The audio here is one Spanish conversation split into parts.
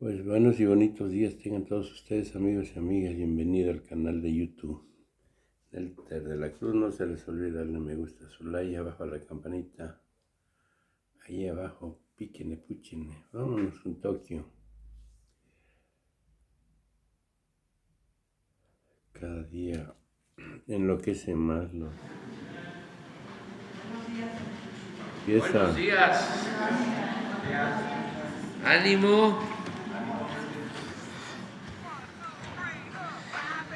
Pues buenos y bonitos días tengan todos ustedes, amigos y amigas. Bienvenido al canal de YouTube Nelter de la Cruz. No se les olvide darle me gusta a su like, abajo a la campanita, ahí abajo, píquenle, púchenle. Vámonos con Tokio. Cada día enloquece más los... Buenos días. Ánimo.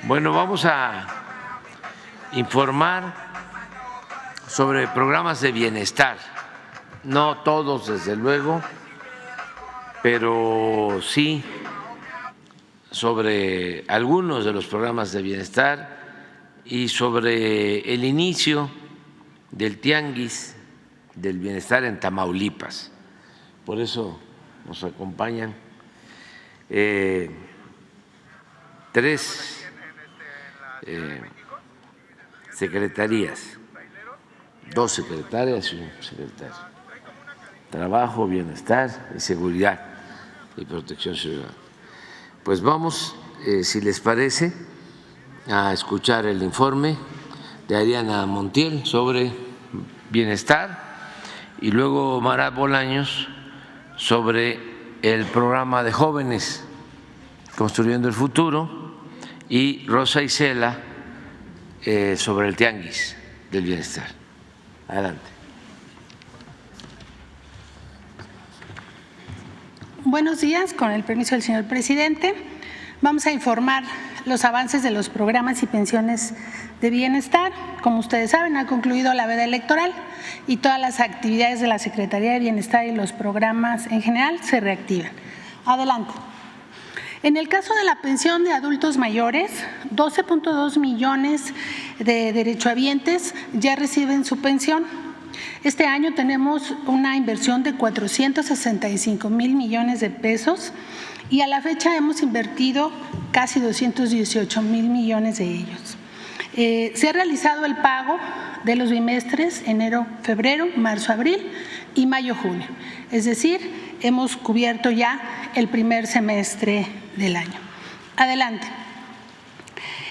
Bueno, vamos a informar sobre programas de bienestar. No todos, desde luego, pero sí sobre algunos de los programas de bienestar y sobre el inicio del Tianguis del Bienestar en Tamaulipas. Por eso nos acompañan tres secretarías, dos secretarias y un secretario: Trabajo, Bienestar y Seguridad y Protección Ciudadana. Pues vamos, si les parece, a escuchar el informe de Ariana Montiel sobre bienestar y luego Mara Bolaños sobre el programa de jóvenes Construyendo el Futuro y Rosa Isela sobre el Tianguis del Bienestar. Adelante. Buenos días, con el permiso del señor presidente. Vamos a informar los avances de los programas y pensiones de bienestar. Como ustedes saben, ha concluido la veda electoral y todas las actividades de la Secretaría de Bienestar y los programas en general se reactivan. Adelante. En el caso de la pensión de adultos mayores, 12.2 millones de derechohabientes ya reciben su pensión. Este año tenemos una inversión de 465,000 millones de pesos y a la fecha hemos invertido casi 218,000 millones de ellos. Se ha realizado el pago de los bimestres enero, febrero, marzo, abril y mayo, junio. Es decir, hemos cubierto ya el primer semestre del año. Adelante.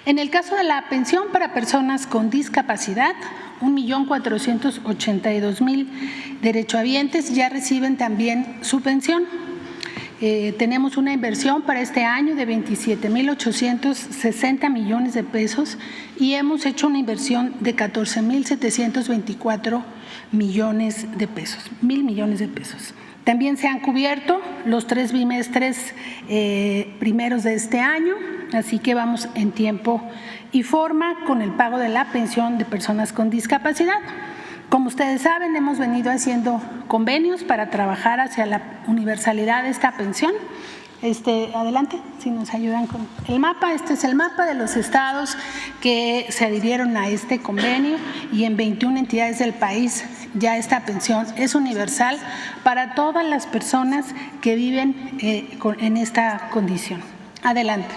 En el caso de la pensión para personas con discapacidad, 1.482.000 derechohabientes ya reciben también su pensión. Tenemos una inversión para este año de 27.860 millones de pesos y hemos hecho una inversión de 14.724 millones de pesos, 1.000 millones de pesos. También se han cubierto los 3 bimestres primeros de este año, así que vamos en tiempo y forma con el pago de la pensión de personas con discapacidad. Como ustedes saben, hemos venido haciendo convenios para trabajar hacia la universalidad de esta pensión. Adelante, si nos ayudan con el mapa. Este es el mapa de los estados que se adhirieron a este convenio y en 21 entidades del país ya esta pensión es universal para todas las personas que viven en esta condición. Adelante.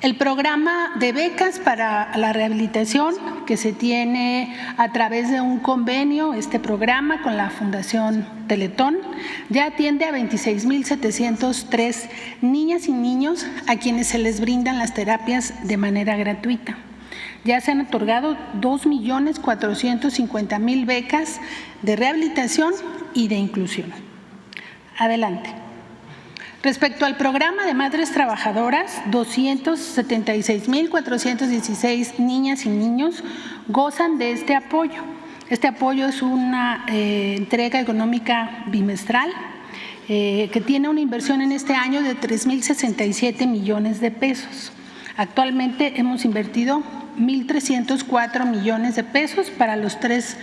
El programa de becas para la rehabilitación que se tiene a través de un convenio, este programa con la Fundación Teletón, ya atiende a 26.703 niñas y niños a quienes se les brindan las terapias de manera gratuita. Ya se han otorgado 2.450.000 becas de rehabilitación y de inclusión. Adelante. Respecto al programa de madres trabajadoras, 276.416 niñas y niños gozan de este apoyo. Este apoyo es una entrega económica bimestral que tiene una inversión en este año de 3.067 millones de pesos. Actualmente hemos invertido 1.304 millones de pesos para los 3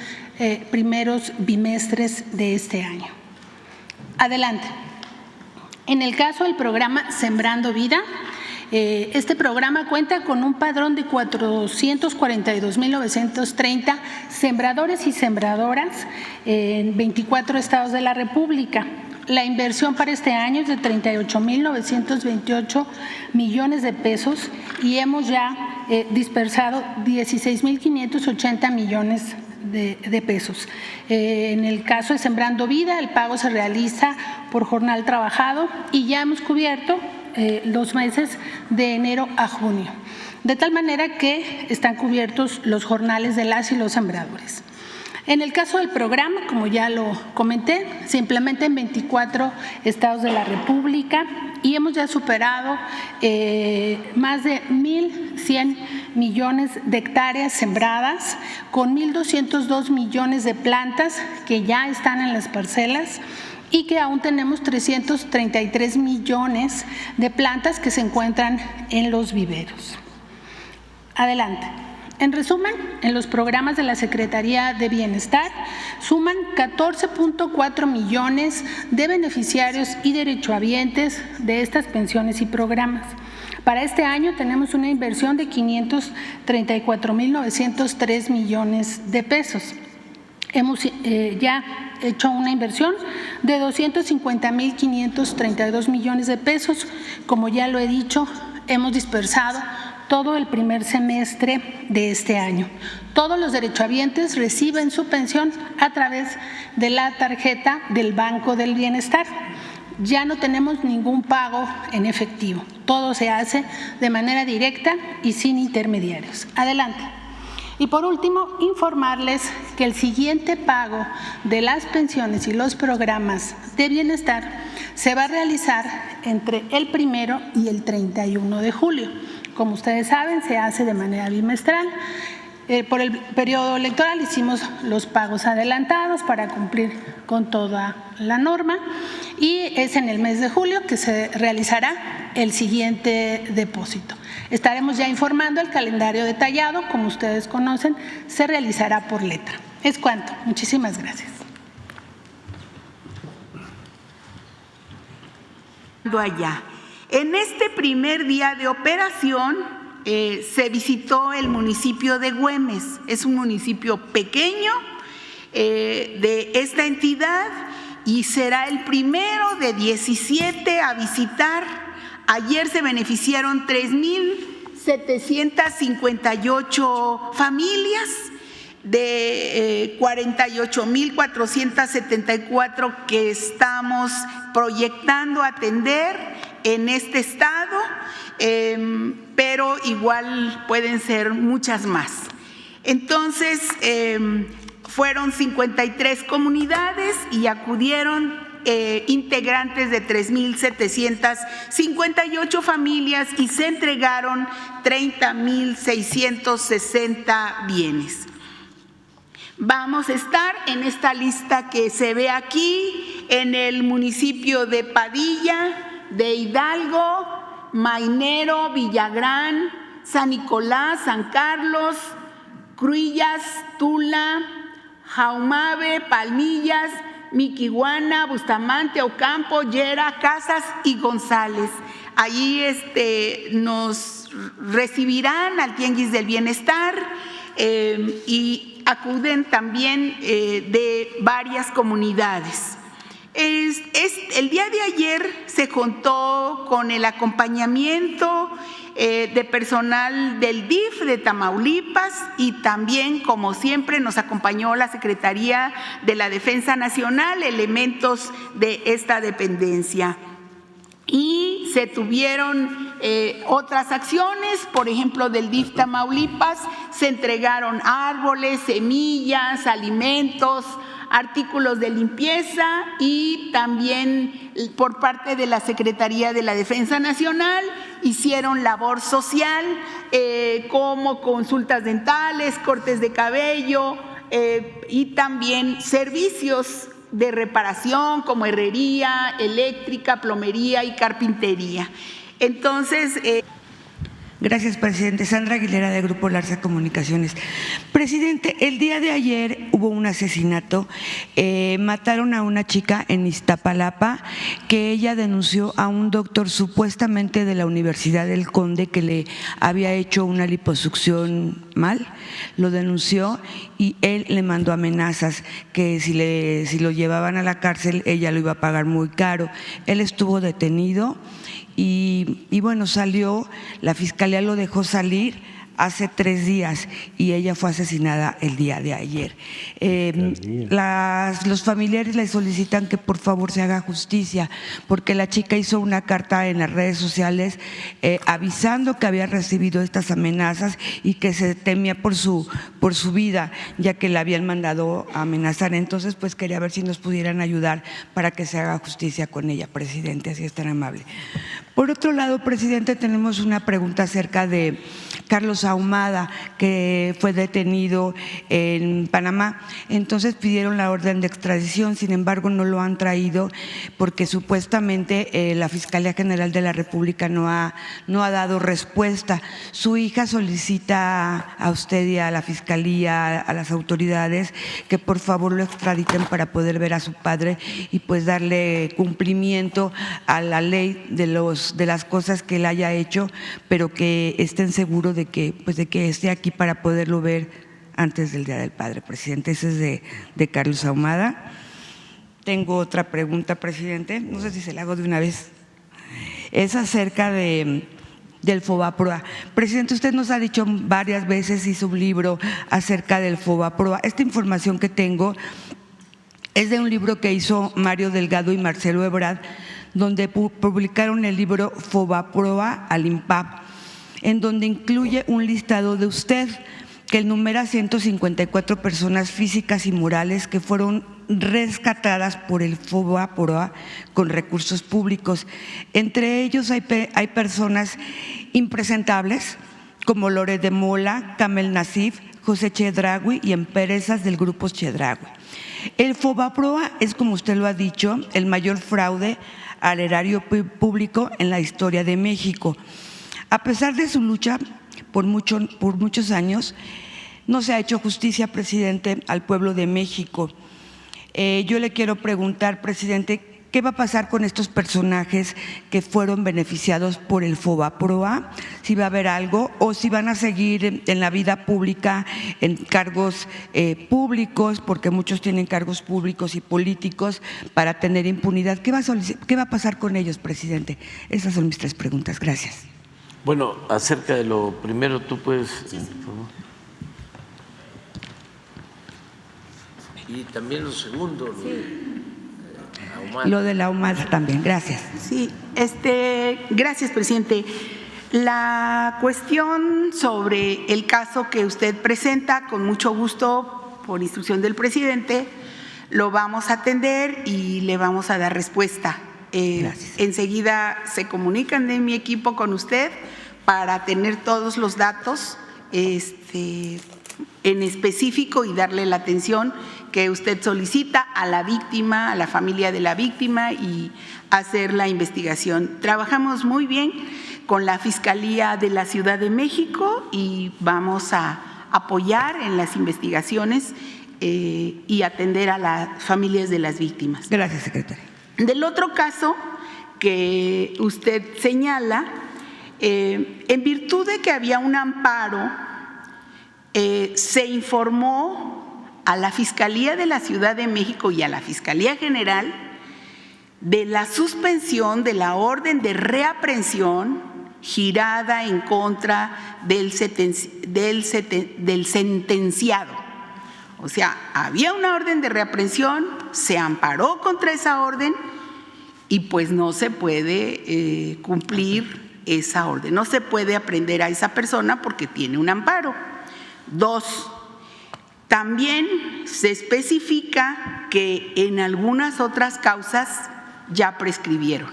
primeros bimestres de este año. Adelante. En el caso del programa Sembrando Vida, este programa cuenta con un padrón de 442.930 sembradores y sembradoras en 24 estados de la República. La inversión para este año es de 38.928 millones de pesos y hemos ya dispersado 16.580 millones de pesos. En el caso de Sembrando Vida, el pago se realiza por jornal trabajado y ya hemos cubierto los meses de enero a junio, de tal manera que están cubiertos los jornales de las y los sembradores. En el caso del programa, como ya lo comenté, se implementa en 24 estados de la República y hemos ya superado más de 1.100 millones de hectáreas sembradas, con 1.202 millones de plantas que ya están en las parcelas y que aún tenemos 333 millones de plantas que se encuentran en los viveros. Adelante. En resumen, en los programas de la Secretaría de Bienestar suman 14.4 millones de beneficiarios y derechohabientes de estas pensiones y programas. Para este año tenemos una inversión de 534.903 millones de pesos. Hemos ya hecho una inversión de 250.532 millones de pesos. Como ya lo he dicho, hemos dispersado todo el primer semestre de este año. Todos los derechohabientes reciben su pensión a través de la tarjeta del Banco del Bienestar. Ya no tenemos ningún pago en efectivo. Todo se hace de manera directa y sin intermediarios. Adelante. Y por último, informarles que el siguiente pago de las pensiones y los programas de bienestar se va a realizar entre el 1 y el 31 de julio. Como ustedes saben, se hace de manera bimestral. Por el periodo electoral hicimos los pagos adelantados para cumplir con toda la norma y es en el mes de julio que se realizará el siguiente depósito. Estaremos ya informando el calendario detallado, como ustedes conocen, se realizará por letra. Es cuanto. Muchísimas gracias. Allá. En este primer día de operación se visitó el municipio de Güemes. Es un municipio pequeño de esta entidad y será el primero de 17 a visitar. Ayer se beneficiaron 3.758 familias de 48.474 que estamos proyectando atender en este estado, pero igual pueden ser muchas más. Entonces, fueron 53 comunidades y acudieron integrantes de 3.758 familias y se entregaron 30.660 bienes. Vamos a estar en esta lista que se ve aquí, en el municipio de Padilla, de Hidalgo, Mainero, Villagrán, San Nicolás, San Carlos, Cruillas, Tula, Jaumabe, Palmillas, Miquihuana, Bustamante, Ocampo, Llera, Casas y González. Allí nos recibirán al Tianguis del Bienestar y acuden también de varias comunidades. El día de ayer se contó con el acompañamiento de personal del DIF de Tamaulipas y también, como siempre, nos acompañó la Secretaría de la Defensa Nacional, elementos de esta dependencia. Y se tuvieron otras acciones, por ejemplo, del DIF Tamaulipas, se entregaron árboles, semillas, alimentos, artículos de limpieza y también por parte de la Secretaría de la Defensa Nacional hicieron labor social como consultas dentales, cortes de cabello y también servicios de reparación como herrería, eléctrica, plomería y carpintería. Entonces… Gracias, presidente. Sandra Aguilera, de Grupo Larsa Comunicaciones. Presidente, el día de ayer hubo un asesinato. Mataron a una chica en Iztapalapa que ella denunció a un doctor supuestamente de la Universidad del Conde que le había hecho una liposucción mal. Lo denunció y él le mandó amenazas que si lo llevaban a la cárcel ella lo iba a pagar muy caro. Él estuvo detenido. Y bueno, salió, la fiscalía lo dejó salir hace 3 días y ella fue asesinada el día de ayer. Los familiares le solicitan que por favor se haga justicia, porque la chica hizo una carta en las redes sociales avisando que había recibido estas amenazas y que se temía por su vida, ya que la habían mandado a amenazar. Entonces, pues quería ver si nos pudieran ayudar para que se haga justicia con ella, presidente, así es tan amable. Por otro lado, presidente, tenemos una pregunta acerca de Carlos Ahumada, que fue detenido en Panamá. Entonces pidieron la orden de extradición, sin embargo no lo han traído porque supuestamente la Fiscalía General de la República no ha dado respuesta. Su hija solicita a usted y a la Fiscalía, a las autoridades, que por favor lo extraditen para poder ver a su padre y pues darle cumplimiento a la ley de las cosas que él haya hecho, pero que estén seguros de que esté aquí para poderlo ver antes del Día del Padre, presidente. Ese es de Carlos Ahumada. Tengo otra pregunta, presidente, no sé si se la hago de una vez. Es acerca del FOBAPROA. Presidente, usted nos ha dicho varias veces, hizo un libro acerca del FOBAPROA. Esta información que tengo es de un libro que hizo Mario Delgado y Marcelo Ebrard, donde publicaron el libro FOBAPROA al INPAP, en donde incluye un listado de usted que enumera 154 personas físicas y morales que fueron rescatadas por el FOBAPROA con recursos públicos. Entre ellos hay personas impresentables como Lore de Mola, Kamel Nasif, José Chedraui y empresas del grupo Chedraui. El FOBAPROA es, como usted lo ha dicho, el mayor fraude al erario público en la historia de México. A pesar de su lucha por muchos años, no se ha hecho justicia, presidente, al pueblo de México. Yo le quiero preguntar, presidente, ¿qué va a pasar con estos personajes que fueron beneficiados por el FOBAPROA? ¿Si va a haber algo o si van a seguir en la vida pública, en cargos públicos, porque muchos tienen cargos públicos y políticos para tener impunidad? ¿Qué va a pasar con ellos, presidente? Esas son mis 3 preguntas. Gracias. Bueno, acerca de lo primero, tú puedes, por favor. Y también lo segundo, Lo de la Ahumada también, gracias. Sí, gracias, presidente. La cuestión sobre el caso que usted presenta, con mucho gusto, por instrucción del presidente, lo vamos a atender y le vamos a dar respuesta. Gracias. Enseguida se comunican de mi equipo con usted para tener todos los datos en específico y darle la atención que usted solicita a la víctima, a la familia de la víctima, y hacer la investigación. Trabajamos muy bien con la Fiscalía de la Ciudad de México y vamos a apoyar en las investigaciones y atender a las familias de las víctimas. Gracias, secretaria. Del otro caso que usted señala, en virtud de que había un amparo, se informó a la Fiscalía de la Ciudad de México y a la Fiscalía General de la suspensión de la orden de reaprehensión girada en contra del sentenciado. O sea, había una orden de reaprehensión, se amparó contra esa orden y pues no se puede cumplir esa orden, no se puede aprehender a esa persona porque tiene un amparo. 2, también se especifica que en algunas otras causas ya prescribieron.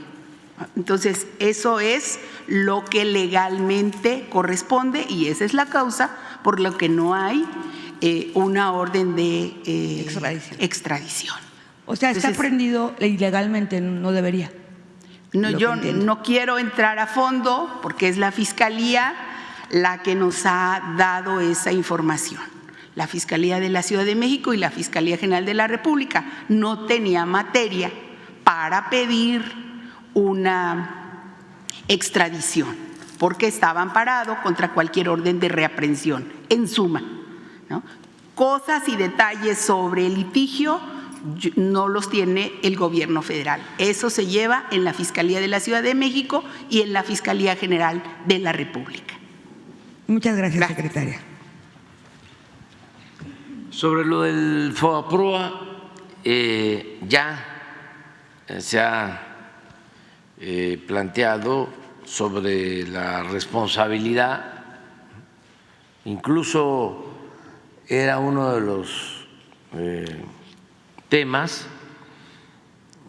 Entonces, eso es lo que legalmente corresponde y esa es la causa por la que no hay una orden de extradición. O sea, está prendido ilegalmente, no debería. No, yo no quiero entrar a fondo porque es la Fiscalía la que nos ha dado esa información. La Fiscalía de la Ciudad de México y la Fiscalía General de la República no tenía materia para pedir una extradición porque estaba amparado contra cualquier orden de reaprehensión, en suma, ¿no? Cosas y detalles sobre el litigio no los tiene el gobierno federal. Eso se lleva en la Fiscalía de la Ciudad de México y en la Fiscalía General de la República. Muchas gracias, Gracias. secretaria. Sobre lo del FOBAPROA, ya se ha planteado sobre la responsabilidad, incluso era uno de los temas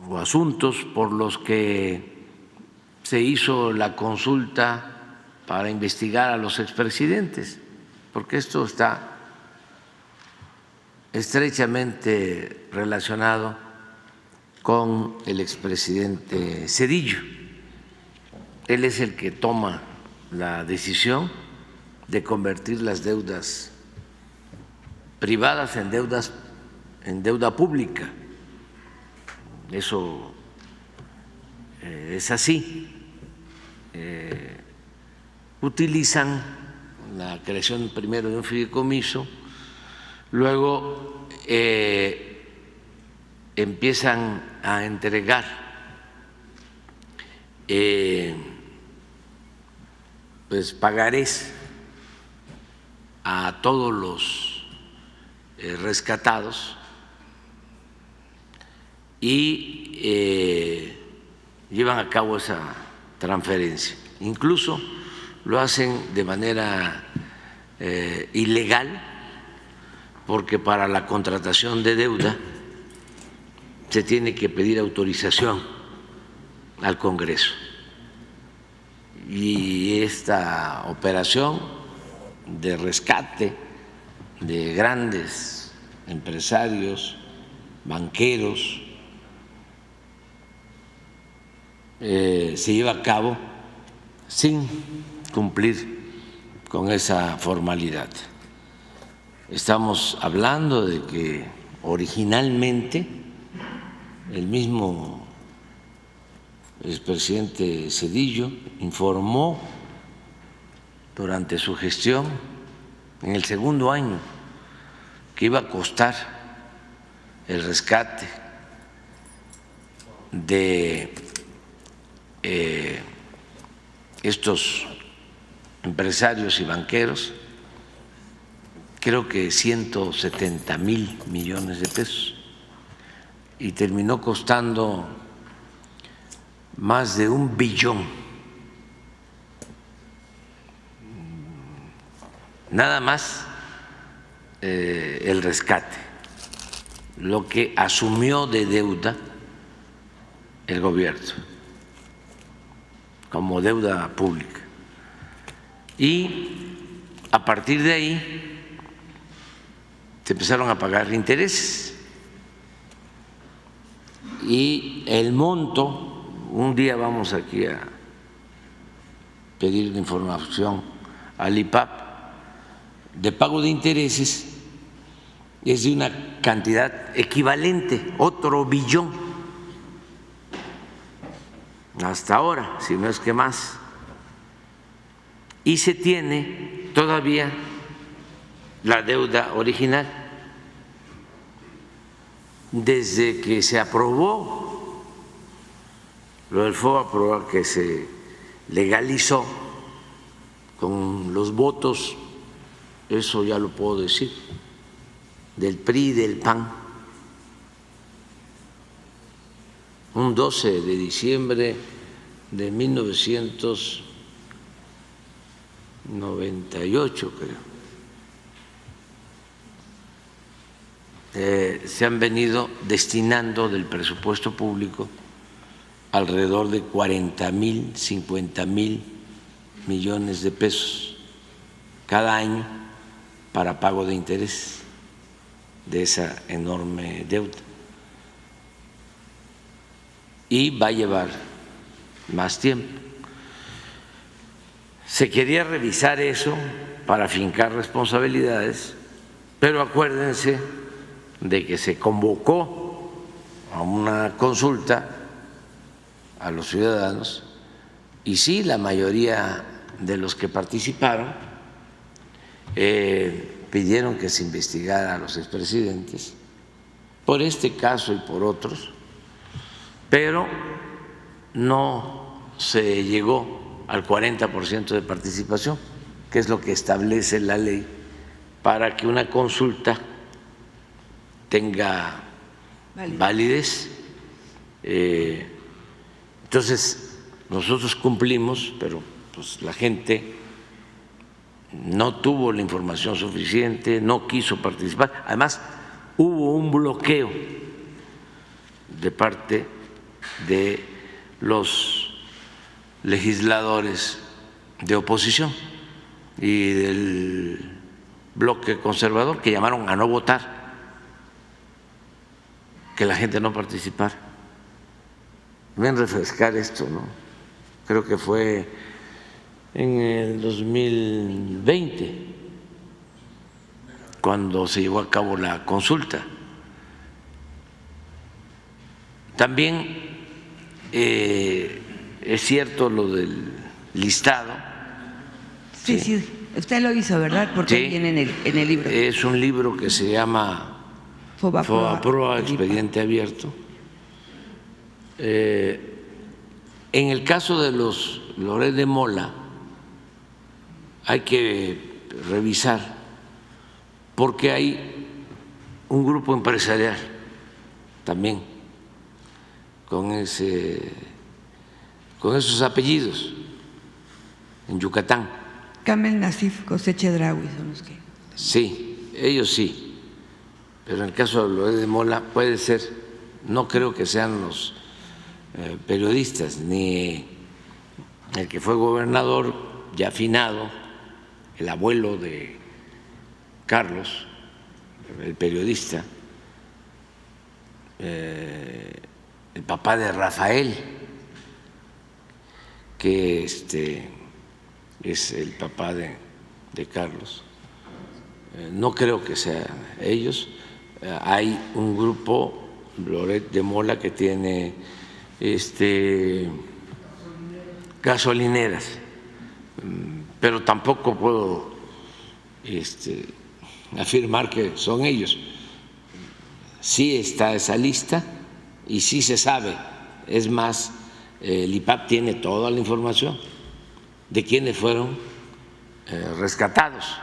o asuntos por los que se hizo la consulta para investigar a los expresidentes, porque esto está estrechamente relacionado con el expresidente Zedillo. Él es el que toma la decisión de convertir las deudas privadas en deuda pública. Eso es así. Utilizan la creación primero de un fideicomiso, luego empiezan a entregar pues pagarés a todos los rescatados y llevan a cabo esa transferencia. Incluso lo hacen de manera ilegal, porque para la contratación de deuda se tiene que pedir autorización al Congreso. Y esta operación de rescate de grandes empresarios, banqueros, se lleva a cabo sin cumplir con esa formalidad. Estamos hablando de que originalmente el mismo expresidente Zedillo informó durante su gestión, en el segundo año, que iba a costar el rescate de estos empresarios y banqueros, creo que 170,000 millones de pesos, y terminó costando más de 1 billón, nada más el rescate, lo que asumió de deuda el gobierno como deuda pública. Y a partir de ahí se empezaron a pagar intereses y el monto, un día vamos aquí a pedir información al IPAP, de pago de intereses es de una cantidad equivalente, otro billón, hasta ahora, si no es que más. Y se tiene todavía la deuda original. Desde que se aprobó lo del FOBAPROA, que se legalizó con los votos, eso ya lo puedo decir, del PRI y del PAN, un 12 de diciembre de 1998, creo. Se han venido destinando del presupuesto público alrededor de 40,000, 50,000 millones de pesos cada año para pago de interés de esa enorme deuda. Y va a llevar más tiempo. Se quería revisar eso para fincar responsabilidades, pero acuérdense de que se convocó a una consulta a los ciudadanos y sí, la mayoría de los que participaron pidieron que se investigara a los expresidentes por este caso y por otros, pero no se llegó al 40% de participación, que es lo que establece la ley para que una consulta tenga validez. Entonces, nosotros cumplimos, pero pues la gente no tuvo la información suficiente, no quiso participar. Además, hubo un bloqueo de parte de los legisladores de oposición y del bloque conservador que llamaron a no votar, que la gente no participara. Ven refrescar esto, ¿no? Creo que fue en el 2020 cuando se llevó a cabo la consulta. También es cierto lo del listado. Sí, usted lo hizo, ¿verdad? Porque sí, viene en el libro. Es un libro que se llama FOBAPROA, Expediente Abierto. En el caso de los Loret de Mola hay que revisar porque hay un grupo empresarial también con esos apellidos en Yucatán. Kamel Nasif, José Chedraui son los que… Sí, ellos sí, pero en el caso de Loret de Mola puede ser, no creo que sean los periodistas, ni el que fue gobernador ya afinado, el abuelo de Carlos, el periodista, el papá de Rafael, que es el papá de Carlos. No creo que sean ellos. Hay un grupo, Loret de Mola, que tiene gasolineras, pero tampoco puedo afirmar que son ellos. Sí está esa lista y sí se sabe. Es más, el IPAP tiene toda la información de quiénes fueron rescatados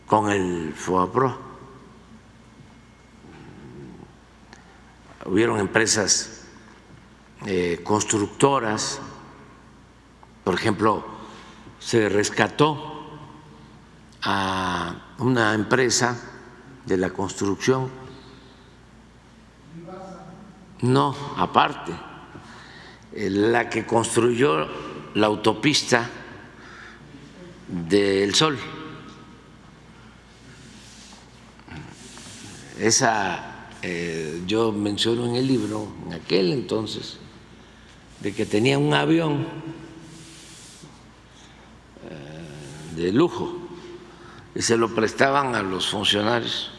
con el FOBAPROA. Hubieron empresas constructoras, por ejemplo, se rescató a una empresa de la construcción, no, aparte, la que construyó la autopista del Sol. Esa yo menciono en el libro, en aquel entonces, de que tenía un avión de lujo y se lo prestaban a los funcionarios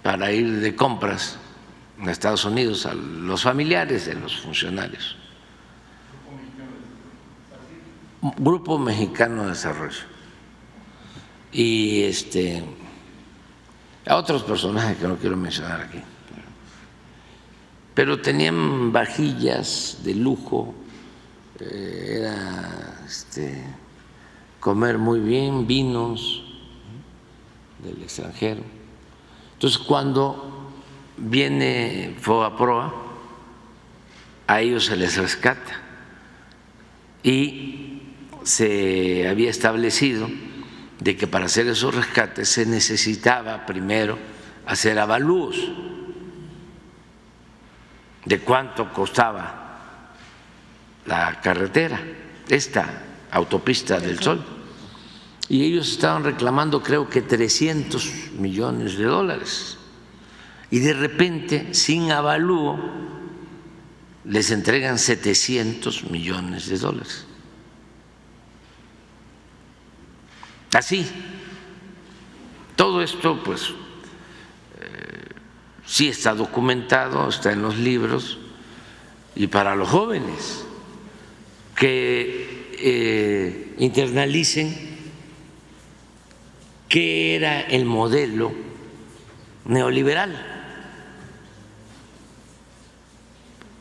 para ir de compras a Estados Unidos, a los familiares de los funcionarios. Grupo Mexicano de Desarrollo. Y a otros personajes que no quiero mencionar aquí, pero tenían vajillas de lujo, era comer muy bien, vinos del extranjero. Entonces, cuando viene FOBAPROA, a ellos se les rescata y se había establecido de que para hacer esos rescates se necesitaba primero hacer avalúos de cuánto costaba la carretera, esta autopista del Sol, y ellos estaban reclamando creo que 300 millones de dólares y de repente sin avalúo les entregan 700 millones de dólares. Así, todo esto pues sí está documentado, está en los libros, y para los jóvenes que internalicen qué era el modelo neoliberal,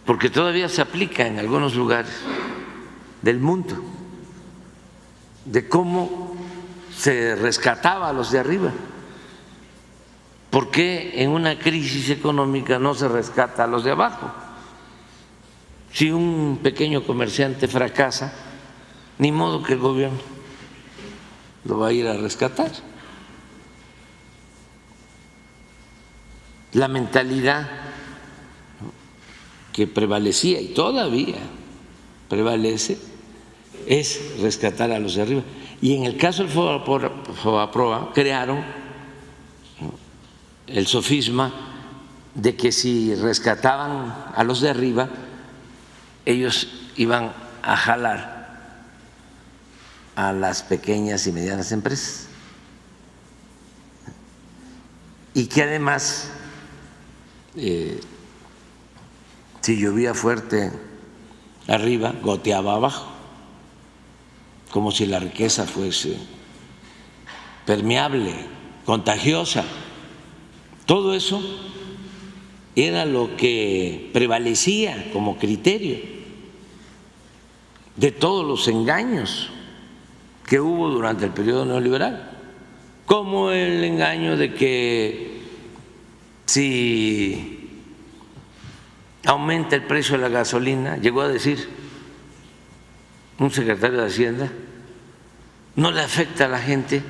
porque todavía se aplica en algunos lugares del mundo, de cómo se rescataba a los de arriba. ¿Por qué en una crisis económica no se rescata a los de abajo? Si un pequeño comerciante fracasa, ni modo que el gobierno lo va a ir a rescatar. La mentalidad que prevalecía y todavía prevalece es rescatar a los de arriba. Y en el caso del FOBAPROA crearon el sofisma de que si rescataban a los de arriba, ellos iban a jalar a las pequeñas y medianas empresas. Y que además, si llovía fuerte arriba, goteaba abajo, como si la riqueza fuese permeable, contagiosa. Todo eso era lo que prevalecía como criterio de todos los engaños que hubo durante el periodo neoliberal, como el engaño de que si aumenta el precio de la gasolina, llegó a decir un secretario de Hacienda, no le afecta a la gente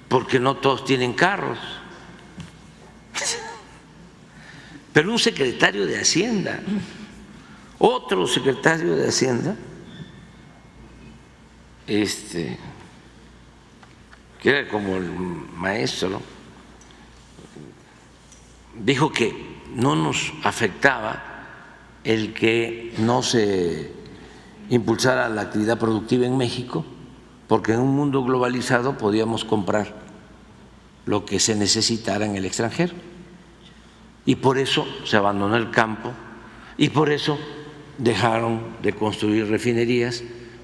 porque no todos tienen carros. Pero un secretario de Hacienda, otro secretario de Hacienda, que era como el maestro, dijo que no nos afectaba el que no se impulsara la actividad productiva en México, porque en un mundo globalizado podíamos comprar lo que se necesitara en el extranjero. Y por eso se abandonó el campo y por eso dejaron de construir refinerías,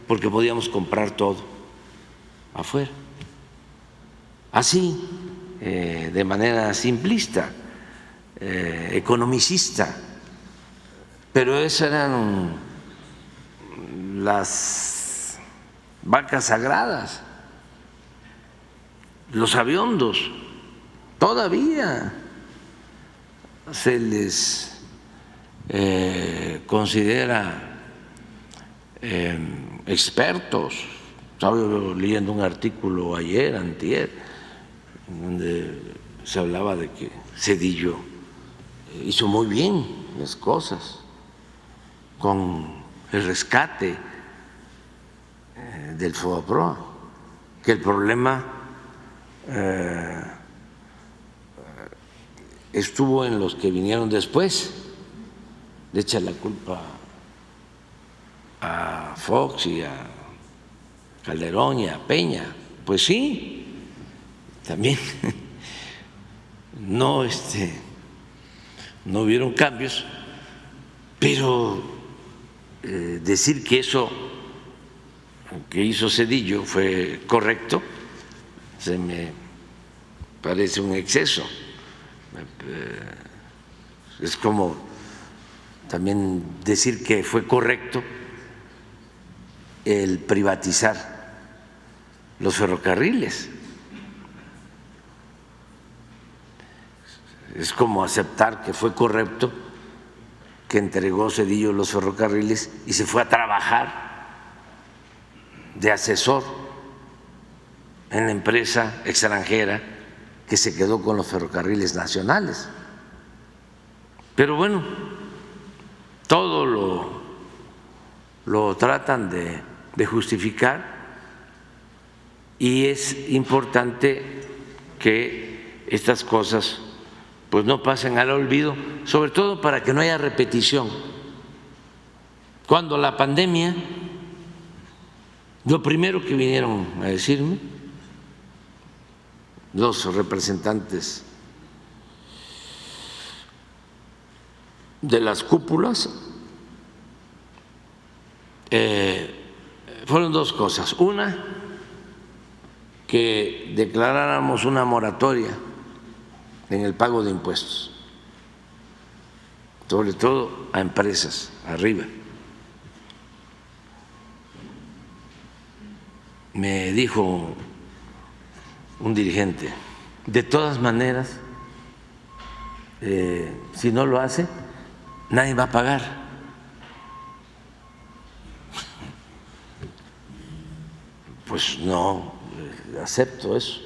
porque podíamos comprar todo afuera. Así, de manera simplista, economicista, pero esas eran las vacas sagradas, los aviondos. Todavía se les considera expertos. Estaba leyendo un artículo ayer, antier, donde se hablaba de que Zedillo hizo muy bien las cosas con el rescate del FOBAPROA, que el problema estuvo en los que vinieron después. Le echan la culpa a Fox y a Calderón y a Peña. Pues sí, también no hubieron cambios, pero decir que eso que hizo Zedillo fue correcto se me parece un exceso. Es como también decir que fue correcto el privatizar los ferrocarriles. Es como aceptar que fue correcto que entregó Zedillo los ferrocarriles y se fue a trabajar de asesor en la empresa extranjera que se quedó con los ferrocarriles nacionales. Pero bueno, todo lo tratan de justificar, y es importante que estas cosas pues no pasen al olvido, sobre todo para que no haya repetición. Cuando la pandemia, lo primero que vinieron a decirme los representantes de las cúpulas fueron dos cosas. Una, que declaráramos una moratoria en el pago de impuestos, sobre todo a empresas arriba. me dijo un dirigente, de todas maneras, si no lo hace, nadie va a pagar. Pues no acepto eso.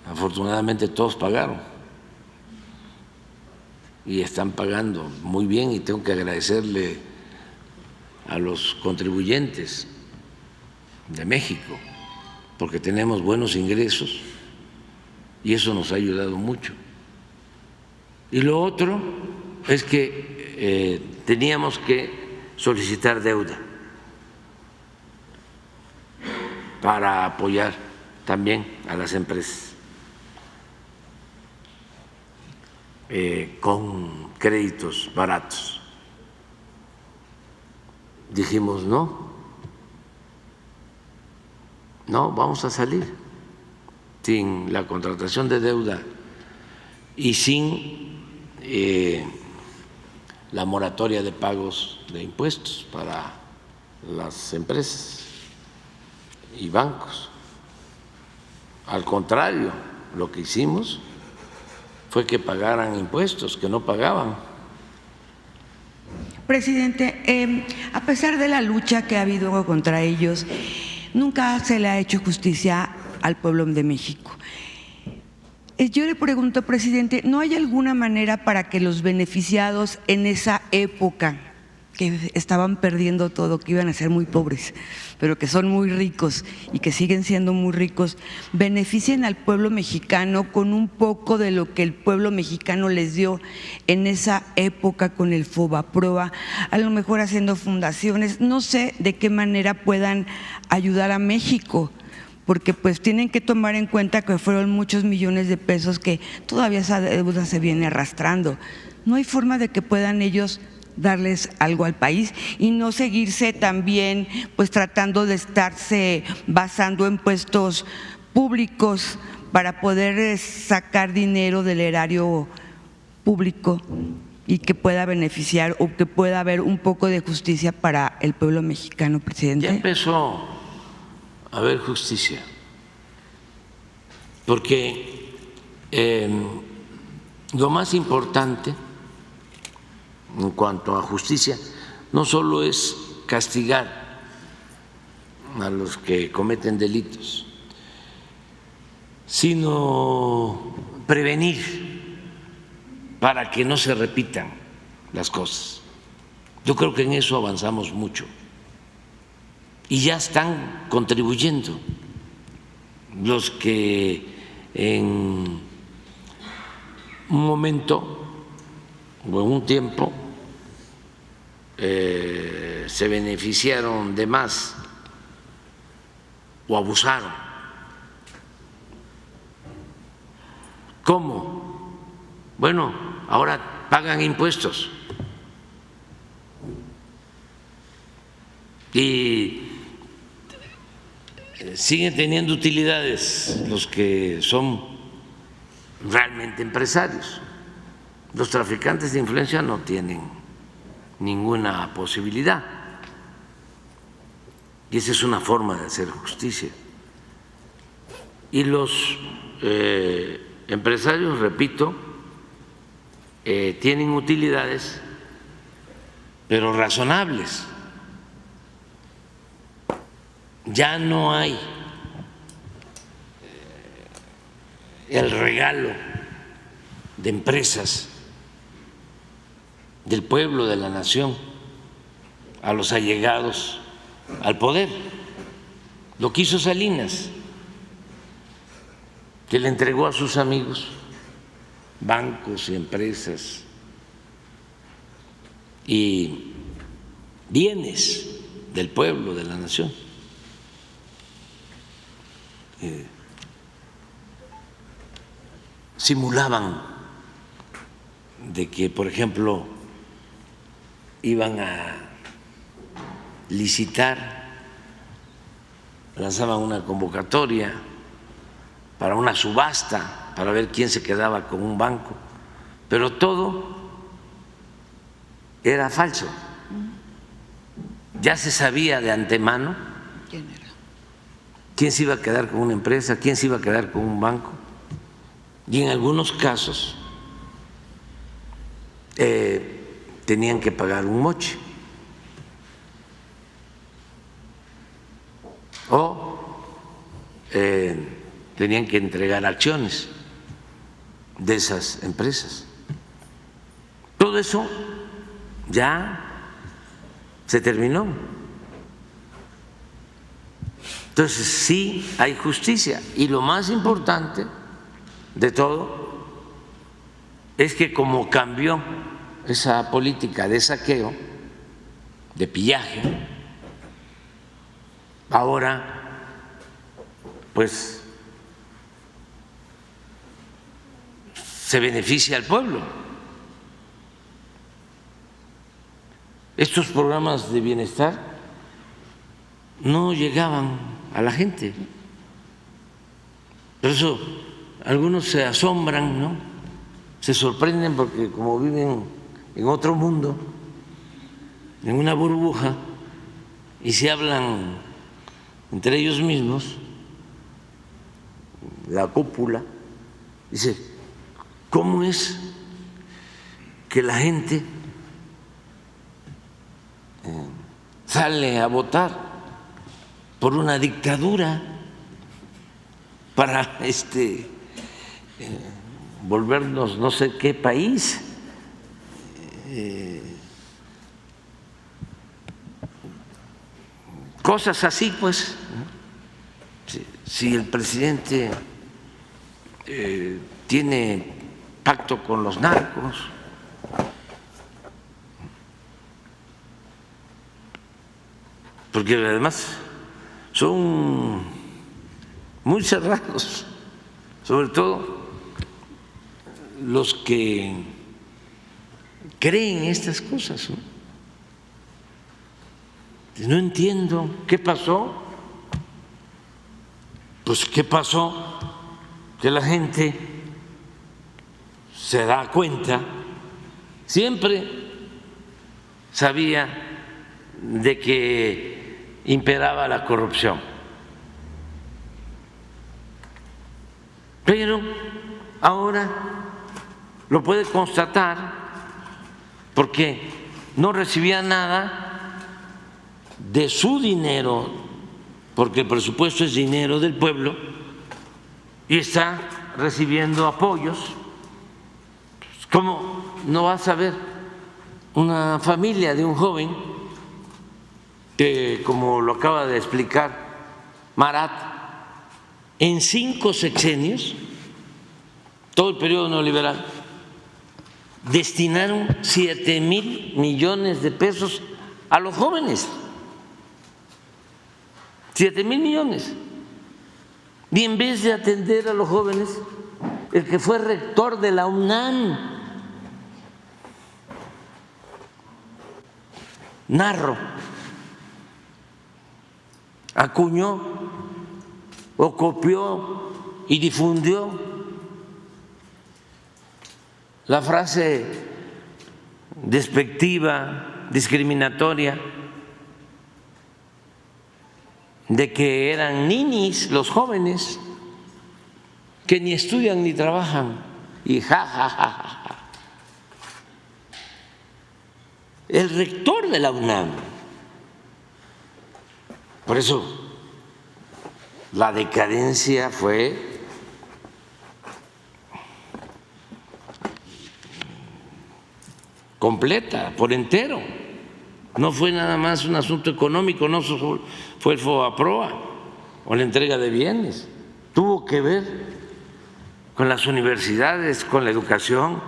Afortunadamente todos pagaron y están pagando muy bien, y tengo que agradecerle a los contribuyentes de México porque tenemos buenos ingresos y eso nos ha ayudado mucho. Y lo otro es que teníamos que solicitar deuda para apoyar también a las empresas con créditos baratos. Dijimos no, vamos a salir sin la contratación de deuda y sin la moratoria de pagos de impuestos para las empresas y bancos. Al contrario, lo que hicimos fue que pagaran impuestos, que no pagaban. Presidente, a pesar de la lucha que ha habido contra ellos, nunca se le ha hecho justicia al pueblo de México. Yo le pregunto, presidente, ¿no hay alguna manera para que los beneficiados en esa época, que estaban perdiendo todo, que iban a ser muy pobres, pero que son muy ricos y que siguen siendo muy ricos, beneficien al pueblo mexicano con un poco de lo que el pueblo mexicano les dio en esa época con el Fobaproa, a lo mejor haciendo fundaciones, no sé de qué manera puedan ayudar a México? Porque pues tienen que tomar en cuenta que fueron muchos millones de pesos que todavía esa deuda se viene arrastrando. No hay forma de que puedan ellos darles algo al país y no seguirse también pues tratando de estarse basando en puestos públicos para poder sacar dinero del erario público y que pueda beneficiar o que pueda haber un poco de justicia para el pueblo mexicano, presidente. Ya empezó a haber justicia, porque lo más importante en cuanto a justicia no solo es castigar a los que cometen delitos, sino prevenir para que no se repitan las cosas. Yo creo que en eso avanzamos mucho y ya están contribuyendo los que en un momento o en un tiempo se beneficiaron de más o abusaron. ¿Cómo? Bueno, ahora pagan impuestos y siguen teniendo utilidades los que son realmente empresarios. Los traficantes de influencia no tienen ninguna posibilidad y esa es una forma de hacer justicia. Y los empresarios, repito, tienen utilidades, pero razonables. Ya no hay el regalo de empresas del pueblo, de la nación, a los allegados al poder. Lo que hizo Salinas, que le entregó a sus amigos bancos y empresas y bienes del pueblo, de la nación. Simulaban de que, por ejemplo, iban a licitar, lanzaban una convocatoria para una subasta, para ver quién se quedaba con un banco, pero todo era falso. Ya se sabía de antemano ¿Quién era? ¿Quién se iba a quedar con una empresa? ¿Quién se iba a quedar con un banco? Y en algunos casos tenían que pagar un moche o tenían que entregar acciones de esas empresas. Todo eso ya se terminó. Entonces sí hay justicia, y lo más importante de todo es que como cambió esa política de saqueo, de pillaje, ahora pues se beneficia al pueblo. Estos programas de bienestar no llegaban a la gente. Por eso algunos se asombran, ¿no? Se sorprenden porque como viven en otro mundo, en una burbuja, y se hablan entre ellos mismos, la cúpula, dice, ¿cómo es que la gente sale a votar por una dictadura para volvernos no sé qué país? Cosas así, pues. Si el presidente tiene pacto con los narcos, porque además son muy cerrados, sobre todo los que creen estas cosas, ¿no? No entiendo qué pasó. Pues qué pasó, que la gente se da cuenta, siempre sabía de que imperaba la corrupción, pero ahora lo puede constatar porque no recibía nada de su dinero, porque el presupuesto es dinero del pueblo, y está recibiendo apoyos. ¿Cómo no vas a ver una familia de un joven que, como lo acaba de explicar Marat, en 5 sexenios, todo el periodo neoliberal, destinaron 7,000 millones de pesos a los jóvenes? 7,000 millones. Y en vez de atender a los jóvenes, el que fue rector de la UNAM, Narro, acuñó o copió y difundió la frase despectiva, discriminatoria, de que eran ninis los jóvenes, que ni estudian ni trabajan, y ja. El rector de la UNAM. Por eso la decadencia fue completa, por entero. No fue nada más un asunto económico, no fue el FOBAPROA o la entrega de bienes. Tuvo que ver con las universidades, con la educación.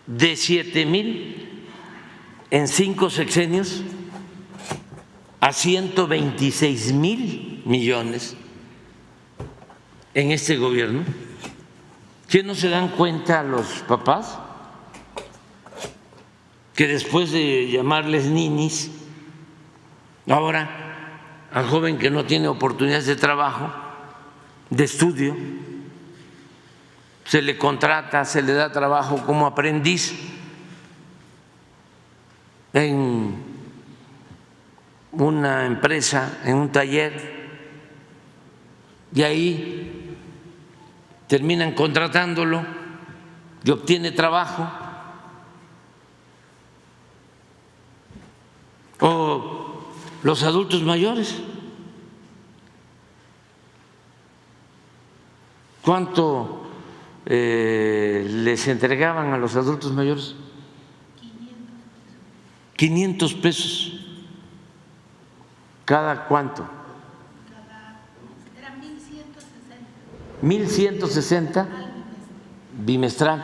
De 7,000 en 5 sexenios a 126,000 millones en este gobierno. ¿Qué no se dan cuenta los papás? Que después de llamarles ninis, ahora al joven que no tiene oportunidades de trabajo, de estudio, se le contrata, se le da trabajo como aprendiz en una empresa, en un taller, y ahí terminan contratándolo y obtiene trabajo. O los adultos mayores. ¿Cuánto les entregaban a los adultos mayores? 500 pesos. ¿Cada cuánto? Era 1.160. 1.160 bimestral.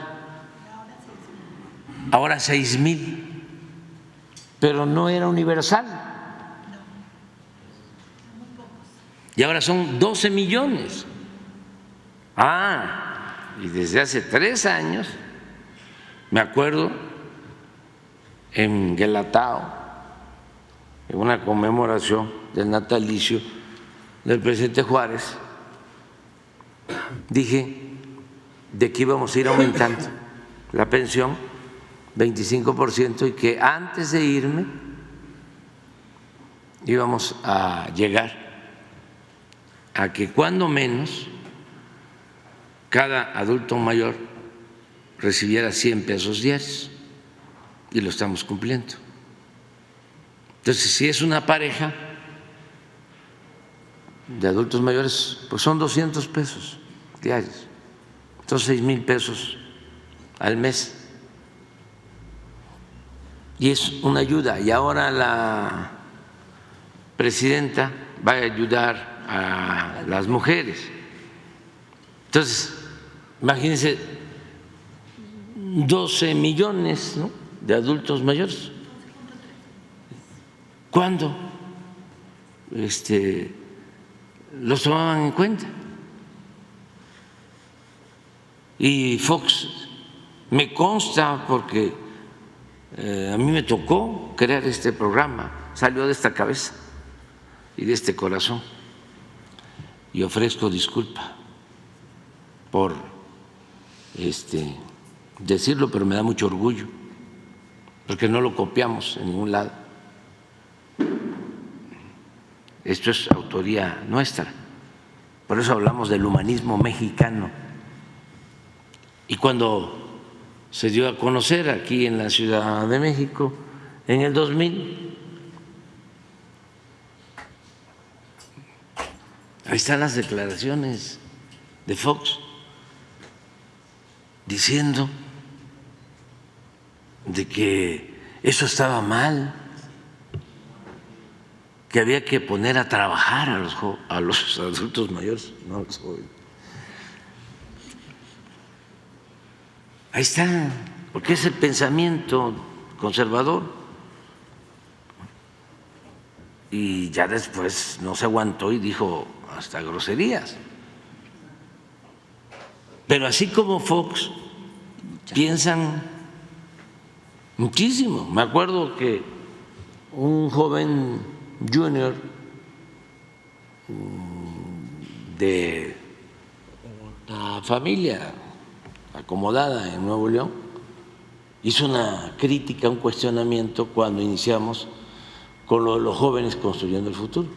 Ahora 6,000. Pero no era universal. Y ahora son 12 millones. Y desde hace 3 años, me acuerdo, en Guelatao, en una conmemoración del natalicio del presidente Juárez, dije de que íbamos a ir aumentando la pensión 25% y que antes de irme íbamos a llegar a que cuando menos cada adulto mayor recibiera 100 pesos diarios, y lo estamos cumpliendo. Entonces, si es una pareja de adultos mayores, pues son 200 pesos diarios, son 6,000 pesos al mes. Y es una ayuda. Y ahora la presidenta va a ayudar a las mujeres. Entonces, imagínense, 12 millones, ¿no?, de adultos mayores. ¿Cuándo los tomaban en cuenta? Y Fox, me consta porque a mí me tocó crear este programa, salió de esta cabeza y de este corazón, y ofrezco disculpa por decirlo, pero me da mucho orgullo porque no lo copiamos en ningún lado. Esto es autoría nuestra, por eso hablamos del humanismo mexicano. Y cuando se dio a conocer aquí en la Ciudad de México en el 2000, ahí están las declaraciones de Fox diciendo de que eso estaba mal, que había que poner a trabajar a los adultos mayores, no a los jóvenes. Ahí está, porque es el pensamiento conservador. Y ya después no se aguantó y dijo hasta groserías. Pero así como Fox, piensan muchísimo. Me acuerdo que un joven junior de una familia acomodada en Nuevo León hizo una crítica, un cuestionamiento cuando iniciamos con lo de los jóvenes construyendo el futuro,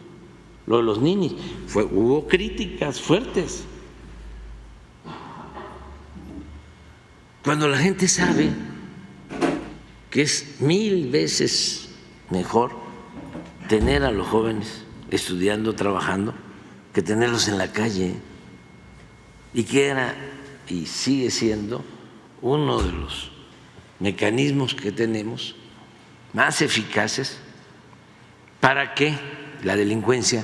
lo de los ninis. Hubo críticas fuertes. Cuando la gente sabe que es 1000 veces mejor tener a los jóvenes estudiando, trabajando, que tenerlos en la calle, y que era y sigue siendo uno de los mecanismos que tenemos más eficaces para que la delincuencia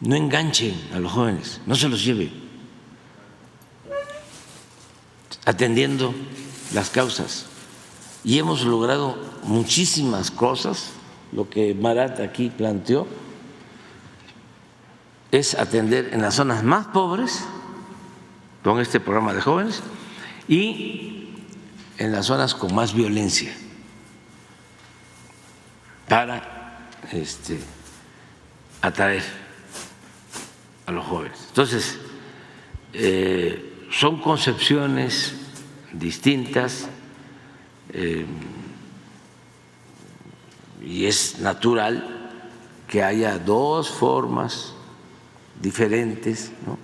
no enganche a los jóvenes, no se los lleve, atendiendo las causas. Y hemos logrado muchísimas cosas. Lo que Marat aquí planteó es atender en las zonas más pobres con este programa de jóvenes y en las zonas con más violencia para atraer a los jóvenes. Entonces, son concepciones distintas. y es natural que haya dos formas diferentes, ¿no?,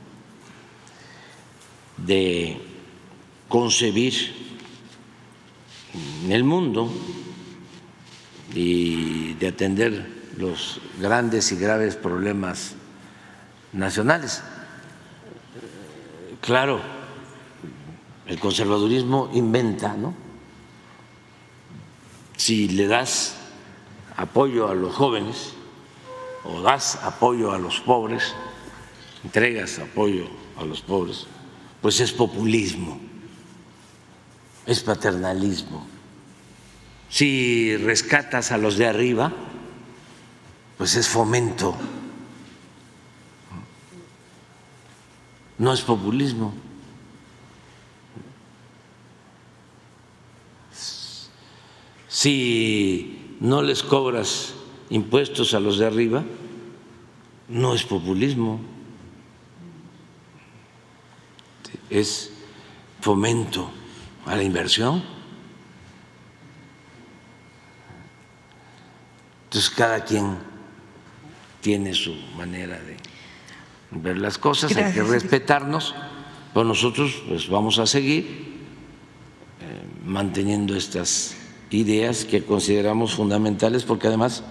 de concebir el mundo y de atender los grandes y graves problemas nacionales. Claro, el conservadurismo inventa, ¿no? Si le das apoyo a los jóvenes o das apoyo a los pobres, entregas apoyo a los pobres, pues es populismo, es paternalismo. Si rescatas a los de arriba, pues es fomento, no es populismo. Si no les cobras impuestos a los de arriba, no es populismo, es fomento a la inversión. Entonces cada quien tiene su manera de ver las cosas. Gracias. Hay que respetarnos, pero nosotros pues vamos a seguir manteniendo estas ideas que consideramos fundamentales, porque además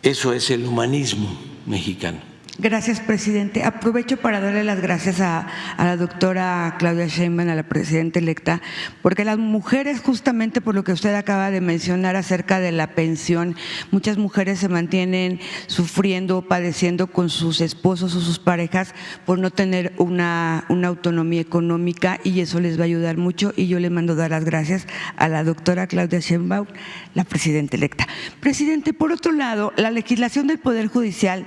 eso es el humanismo mexicano. Gracias, presidente. Aprovecho para darle las gracias a la doctora Claudia Sheinbaum, a la presidenta electa, porque las mujeres, justamente por lo que usted acaba de mencionar acerca de la pensión, muchas mujeres se mantienen sufriendo o padeciendo con sus esposos o sus parejas por no tener una autonomía económica, y eso les va a ayudar mucho, y yo le mando dar las gracias a la doctora Claudia Sheinbaum, la presidenta electa. Presidente, por otro lado, la legislación del Poder Judicial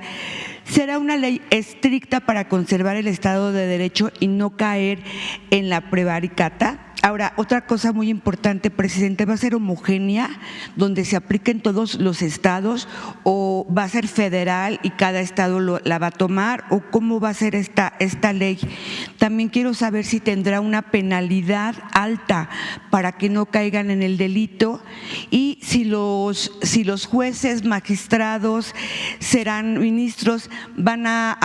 será una ley estricta para conservar el Estado de Derecho y no caer en la prevaricata. Ahora, otra cosa muy importante, presidente, ¿va a ser homogénea, donde se aplique en todos los estados, o va a ser federal y cada estado la va a tomar, o cómo va a ser esta ley? También quiero saber si tendrá una penalidad alta para que no caigan en el delito, y si los jueces, magistrados, serán ministros, van a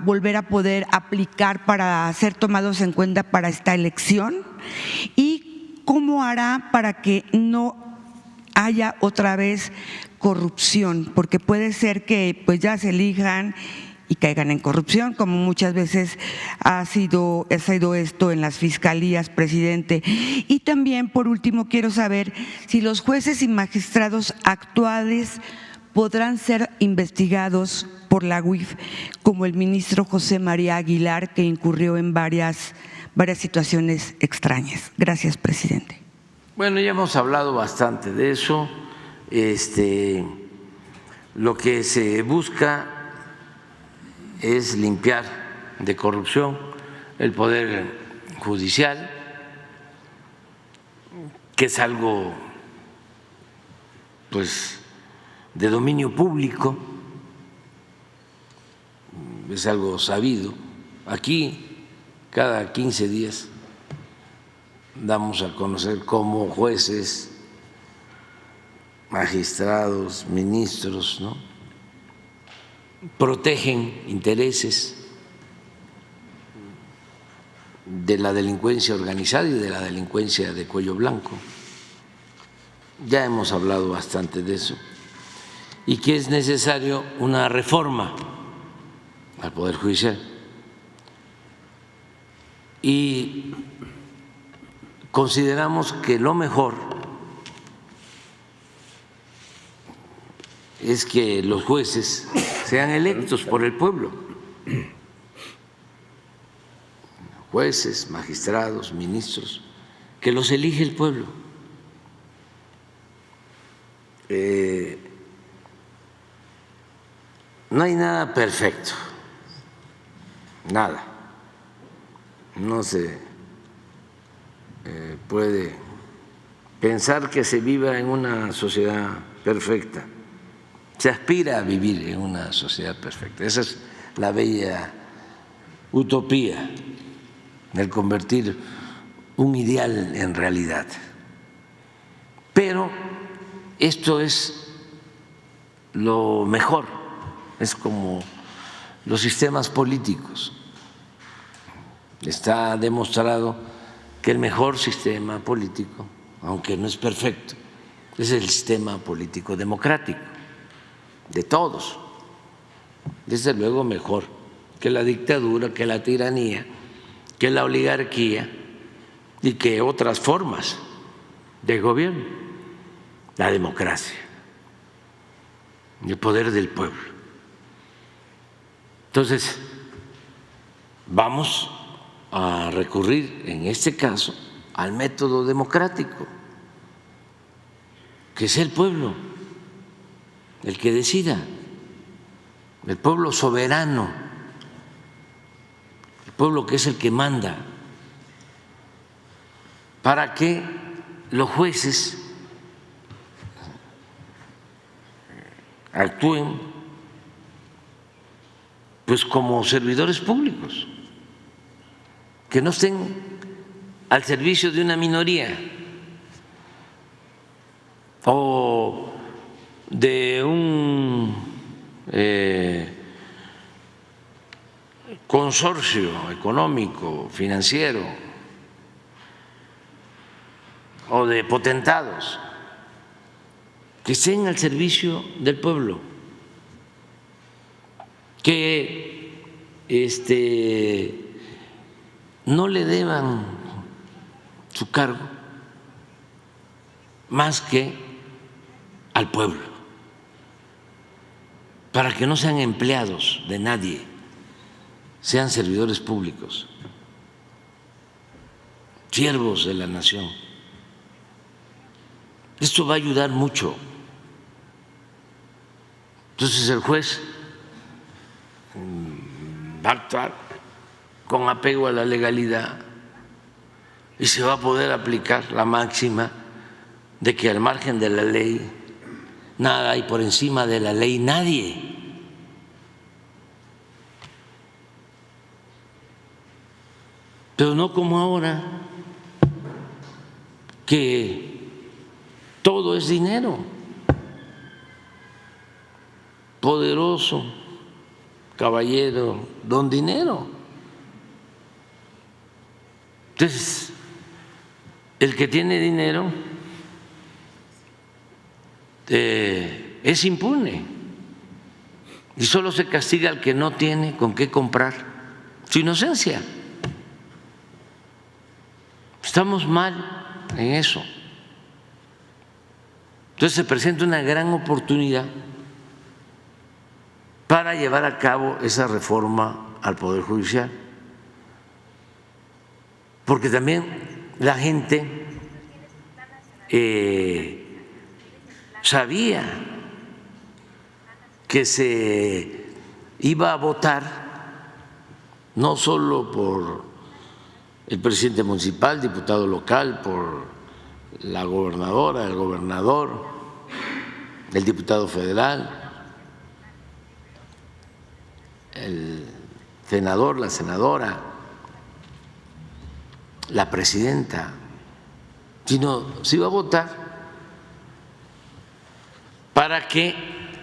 volver a poder aplicar para ser tomados en cuenta para esta elección. ¿Y cómo hará para que no haya otra vez corrupción? Porque puede ser que pues ya se elijan y caigan en corrupción, como muchas veces ha sido esto en las fiscalías, presidente. Y también, por último, quiero saber si los jueces y magistrados actuales podrán ser investigados por la UIF, como el ministro José María Aguilar, que incurrió en varias situaciones extrañas. Gracias, presidente. Bueno, ya hemos hablado bastante de eso. Lo que se busca es limpiar de corrupción el Poder Judicial, que es algo pues de dominio público, es algo sabido. Aquí cada 15 días damos a conocer cómo jueces, magistrados, ministros, ¿no?, protegen intereses de la delincuencia organizada y de la delincuencia de cuello blanco. Ya hemos hablado bastante de eso, y que es necesario una reforma al Poder Judicial. Y consideramos que lo mejor es que los jueces sean electos por el pueblo, jueces, magistrados, ministros, que los elige el pueblo. No hay nada perfecto, nada. No se puede pensar que se viva en una sociedad perfecta. Se aspira a vivir en una sociedad perfecta. Esa es la bella utopía, el convertir un ideal en realidad. Pero esto es lo mejor, es como los sistemas políticos. Está demostrado que el mejor sistema político, aunque no es perfecto, es el sistema político democrático, de todos. Desde luego mejor que la dictadura, que la tiranía, que la oligarquía y que otras formas de gobierno, la democracia, el poder del pueblo. Entonces, vamos a recurrir en este caso al método democrático, que es el pueblo el que decida, el pueblo soberano, el pueblo que es el que manda, para que los jueces actúen pues como servidores públicos, que no estén al servicio de una minoría o de un consorcio económico, financiero o de potentados, que estén al servicio del pueblo, que no le deban su cargo más que al pueblo, para que no sean empleados de nadie, sean servidores públicos, siervos de la nación. Esto va a ayudar mucho. Entonces el juez va a actuar con apego a la legalidad y se va a poder aplicar la máxima de que al margen de la ley nada hay por encima de la ley, nadie. Pero no como ahora, que todo es dinero. Poderoso, caballero, don dinero. Entonces, el que tiene dinero es impune y solo se castiga al que no tiene con qué comprar su inocencia. Estamos mal en eso. Entonces se presenta una gran oportunidad para llevar a cabo esa reforma al Poder Judicial, porque también la gente sabía que se iba a votar no solo por el presidente municipal, diputado local, por la gobernadora, el gobernador, el diputado federal, el senador, la senadora, la presidenta, sino se iba a votar para que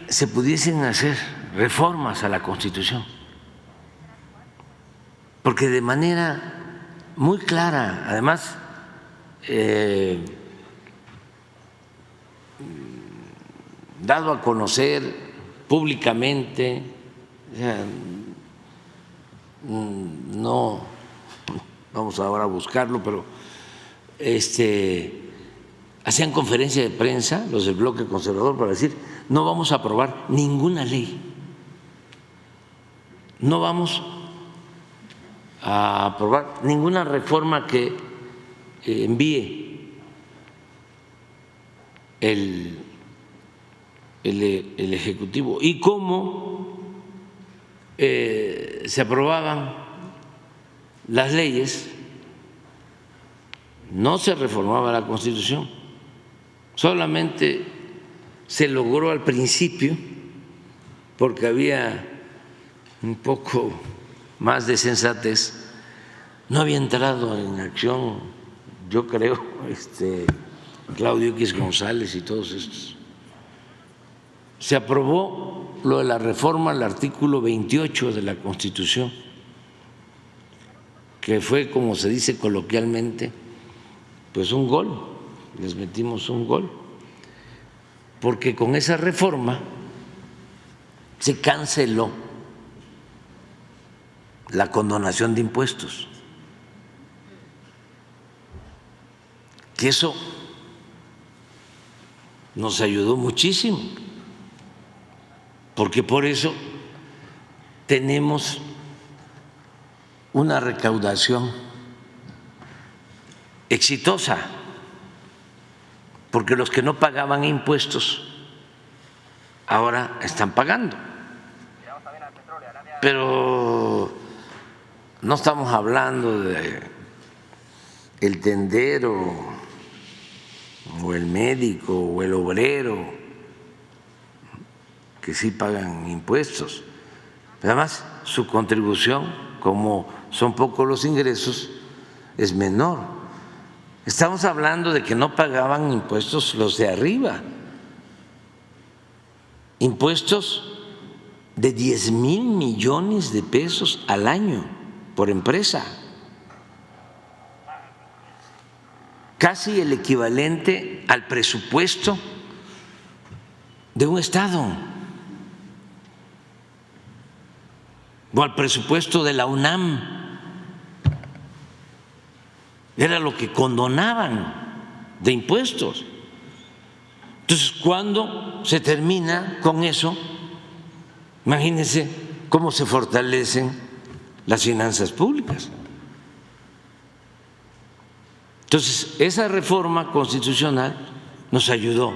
se pudiesen hacer reformas a la Constitución, porque de manera muy clara, además, dado a conocer públicamente, no vamos ahora a buscarlo, pero hacían conferencia de prensa los del bloque conservador para decir: no vamos a aprobar ninguna ley, no vamos a aprobar ninguna reforma que envíe el Ejecutivo. Y cómo se aprobaban las leyes, no se reformaba la Constitución, solamente se logró al principio, porque había un poco más de sensatez, no había entrado en acción, yo creo, Claudio X González y todos estos se aprobó lo de la reforma al artículo 28 de la Constitución, que fue, como se dice coloquialmente, pues un gol, les metimos un gol, porque con esa reforma se canceló la condonación de impuestos, que eso nos ayudó muchísimo, porque por eso tenemos una recaudación exitosa, porque los que no pagaban impuestos ahora están pagando. Pero no estamos hablando de el tendero o el médico o el obrero, que sí pagan impuestos, pero además su contribución, como son pocos los ingresos, es menor. Estamos hablando de que no pagaban impuestos los de arriba, impuestos de 10,000 millones de pesos al año por empresa, casi el equivalente al presupuesto de un estado o al presupuesto de la UNAM. Era lo que condonaban de impuestos. Entonces, cuando se termina con eso, imagínense cómo se fortalecen las finanzas públicas. Entonces, esa reforma constitucional nos ayudó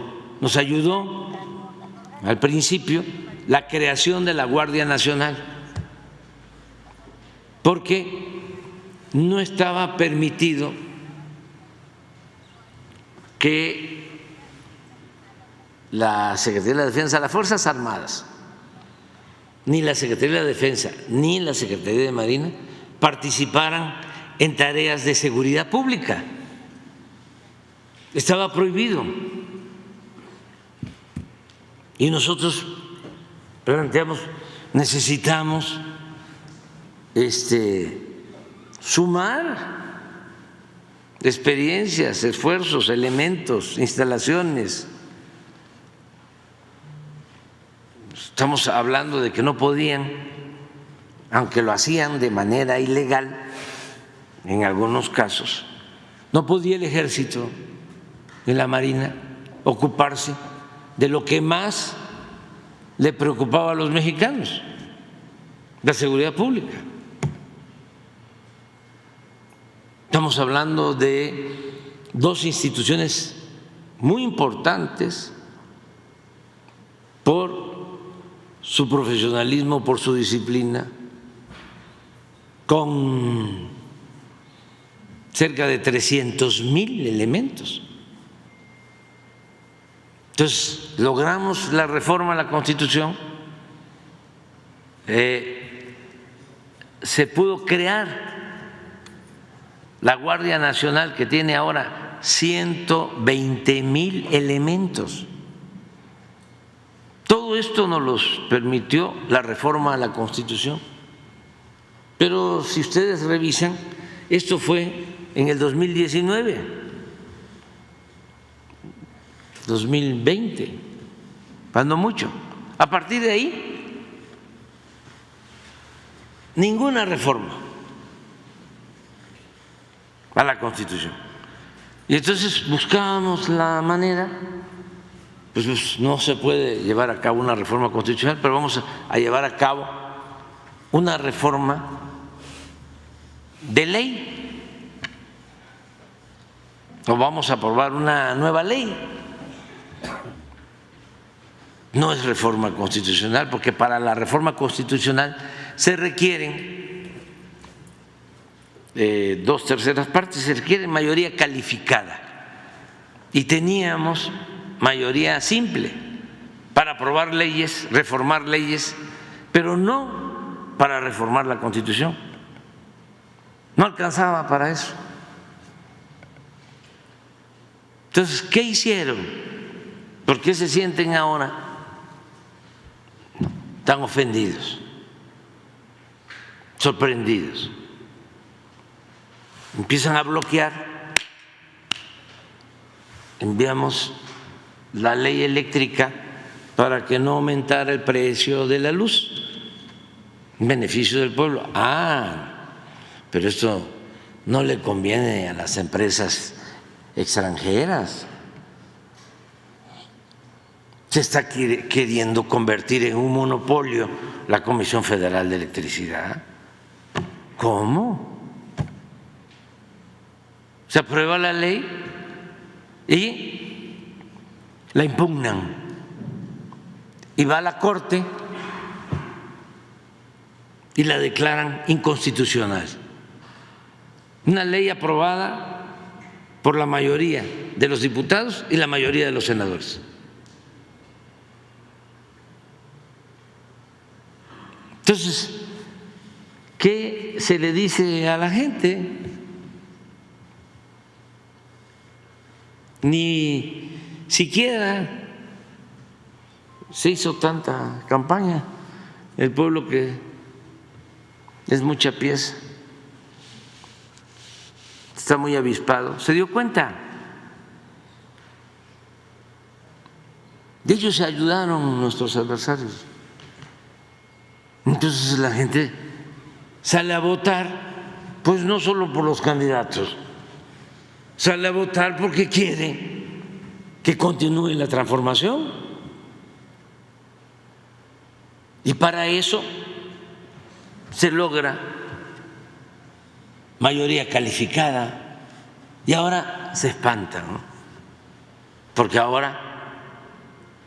al principio la creación de la Guardia Nacional, porque no estaba permitido que la Secretaría de la Defensa, las Fuerzas Armadas, ni la Secretaría de Defensa ni la Secretaría de Marina participaran en tareas de seguridad pública. Estaba prohibido. Y nosotros planteamos, necesitamos sumar experiencias, esfuerzos, elementos, instalaciones. Estamos hablando de que no podían, aunque lo hacían de manera ilegal en algunos casos, no podía el Ejército y la Marina ocuparse de lo que más le preocupaba a los mexicanos, la seguridad pública. Estamos hablando de dos instituciones muy importantes por su profesionalismo, por su disciplina, con cerca de 300,000 elementos. Entonces, logramos la reforma a la Constitución, se pudo crear la Guardia Nacional, que tiene ahora 120,000 elementos. Todo esto nos los permitió la reforma a la Constitución. Pero si ustedes revisan, esto fue en el 2019, 2020, cuando mucho. A partir de ahí, ninguna reforma a la Constitución. Y entonces buscábamos la manera, pues no se puede llevar a cabo una reforma constitucional, pero vamos a llevar a cabo una reforma de ley, o vamos a aprobar una nueva ley. No es reforma constitucional, porque para la reforma constitucional se requieren 2/3 partes, se requiere mayoría calificada, y teníamos mayoría simple para aprobar leyes, reformar leyes, pero no para reformar la Constitución. No alcanzaba para eso. Entonces, ¿qué hicieron? ¿Por qué se sienten ahora están ofendidos, sorprendidos. Empiezan a bloquear. Enviamos la ley eléctrica para que no aumentara el precio de la luz en beneficio del pueblo. Pero esto no le conviene a las empresas extranjeras. Se está queriendo convertir en un monopolio la Comisión Federal de Electricidad. ¿Cómo? Se aprueba la ley y la impugnan y va a la Corte y la declaran inconstitucional. Una ley aprobada por la mayoría de los diputados y la mayoría de los senadores. Entonces, ¿qué se le dice a la gente? Ni siquiera se hizo tanta campaña. El pueblo, que es mucha pieza, está muy avispado, se dio cuenta. De ellos se ayudaron nuestros adversarios. Entonces la gente sale a votar, pues no solo por los candidatos, sale a votar porque quiere que continúe la transformación. Y para eso se logra mayoría calificada. Y ahora se espantan, ¿no? Porque ahora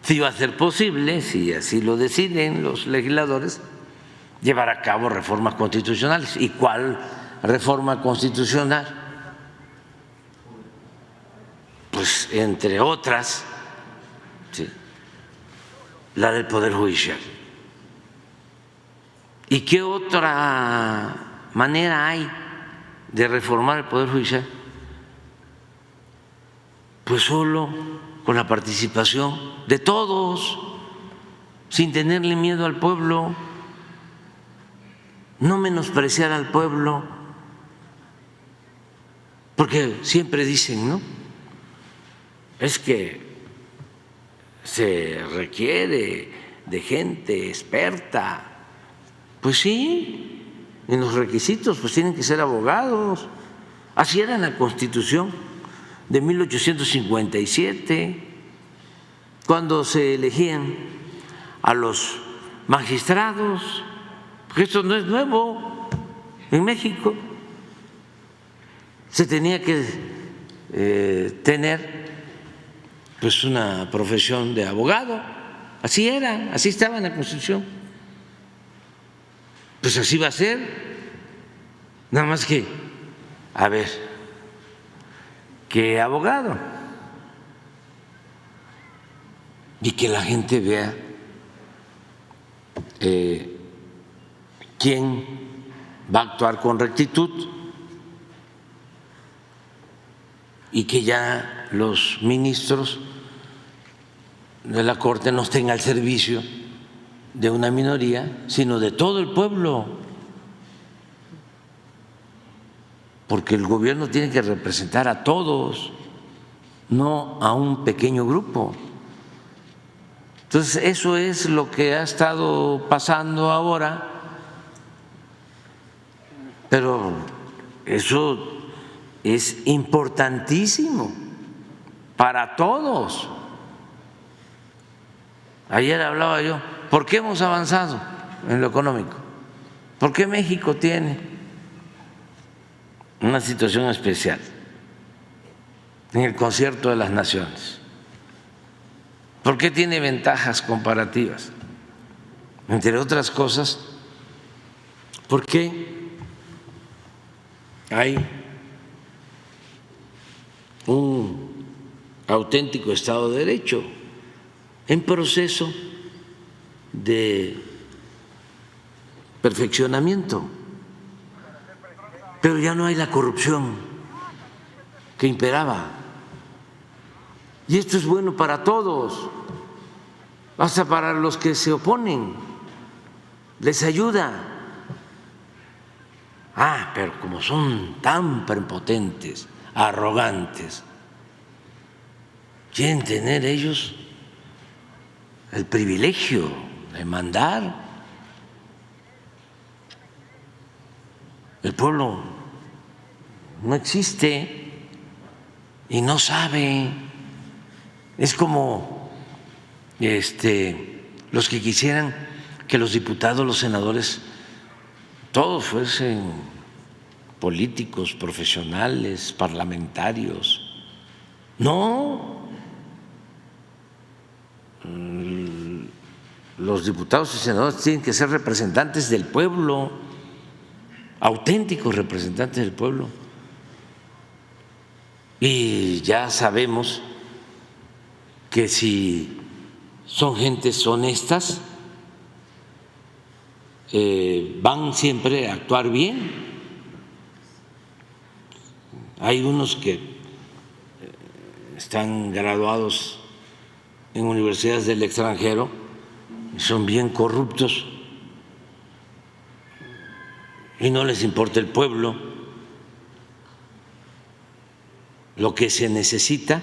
sí va a ser posible, si así lo deciden los legisladores, llevar a cabo reformas constitucionales. ¿Y cuál reforma constitucional? Pues entre otras, sí, la del Poder Judicial. ¿Y qué otra manera hay de reformar el Poder Judicial? Pues solo con la participación de todos, sin tenerle miedo al pueblo, no menospreciar al pueblo, porque siempre dicen, ¿no? Es que se requiere de gente experta. Pues sí, en los requisitos pues tienen que ser abogados. Así era en la Constitución de 1857, cuando se elegían a los magistrados, porque esto no es nuevo en México. Se tenía que tener pues una profesión de abogado, así era, así estaba en la Constitución. Pues así va a ser, nada más que, a ver, ¿qué abogado? Y que la gente vea quién va a actuar con rectitud y que ya los ministros de la Corte no estén al servicio de una minoría, sino de todo el pueblo, porque el gobierno tiene que representar a todos, no a un pequeño grupo. Entonces, eso es lo que ha estado pasando ahora, pero eso es importantísimo para todos. Ayer hablaba yo, ¿por qué hemos avanzado en lo económico? ¿Por qué México tiene una situación especial en el concierto de las naciones? ¿Por qué tiene ventajas comparativas? Entre otras cosas, porque hay un auténtico Estado de Derecho en proceso de perfeccionamiento, pero ya no hay la corrupción que imperaba. Y esto es bueno para todos, hasta para los que se oponen les ayuda. Pero como son tan prepotentes, arrogantes, quieren tener ellos el privilegio de mandar. El pueblo no existe y no sabe. Es como los que quisieran que los diputados, los senadores, todos fuesen políticos, profesionales, parlamentarios. No. Los diputados y senadores tienen que ser representantes del pueblo, auténticos representantes del pueblo. Y ya sabemos que si son gentes honestas, van siempre a actuar bien. Hay unos que están graduados en universidades del extranjero y son bien corruptos y no les importa el pueblo. Lo que se necesita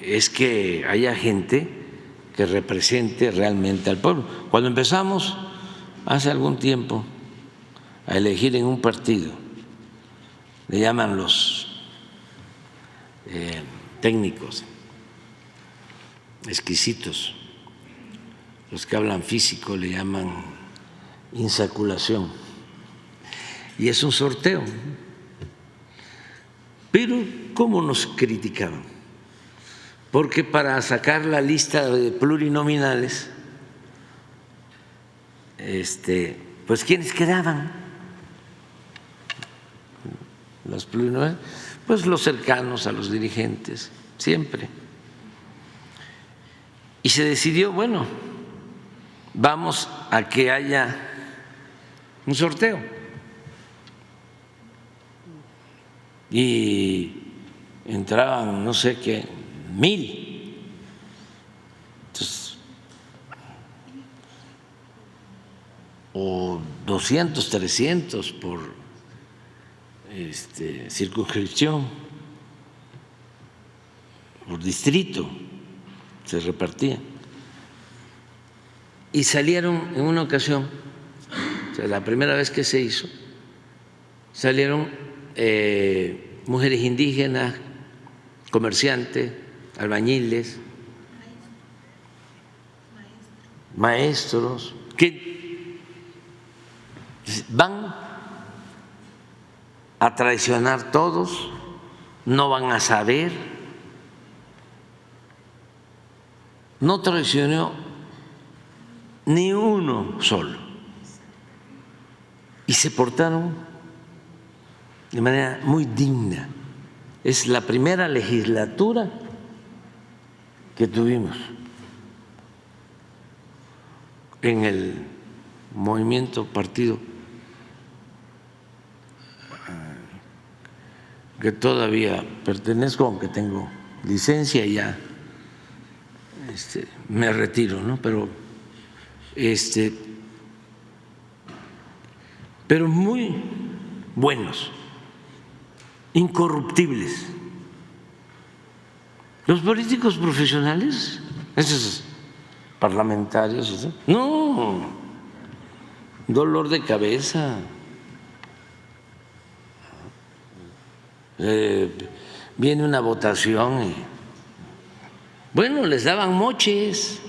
es que haya gente que represente realmente al pueblo. Cuando empezamos hace algún tiempo a elegir en un partido, le llaman los técnicos exquisitos, los que hablan físico le llaman insaculación, y es un sorteo. Pero ¿cómo nos criticaban? Porque para sacar la lista de plurinominales, pues ¿quiénes quedaban? Los plurinominales, pues los cercanos a los dirigentes, siempre. Y se decidió, bueno, vamos a que haya un sorteo. Y entraban, no sé qué, 1000. Entonces, o 200, 300 por circunscripción, por distrito se repartía. Y salieron en una ocasión, o sea, la primera vez que se hizo, salieron mujeres indígenas, comerciantes, albañiles, maestros, que van a traicionar todos, no van a saber. No traicionó ni uno solo y se portaron de manera muy digna. Es la primera legislatura que tuvimos en el movimiento partido que todavía pertenezco, aunque tengo licencia y ya me retiro, ¿no? Pero muy buenos, incorruptibles. Los políticos profesionales, esos parlamentarios, no, dolor de cabeza. Viene una votación y, bueno, les daban moches,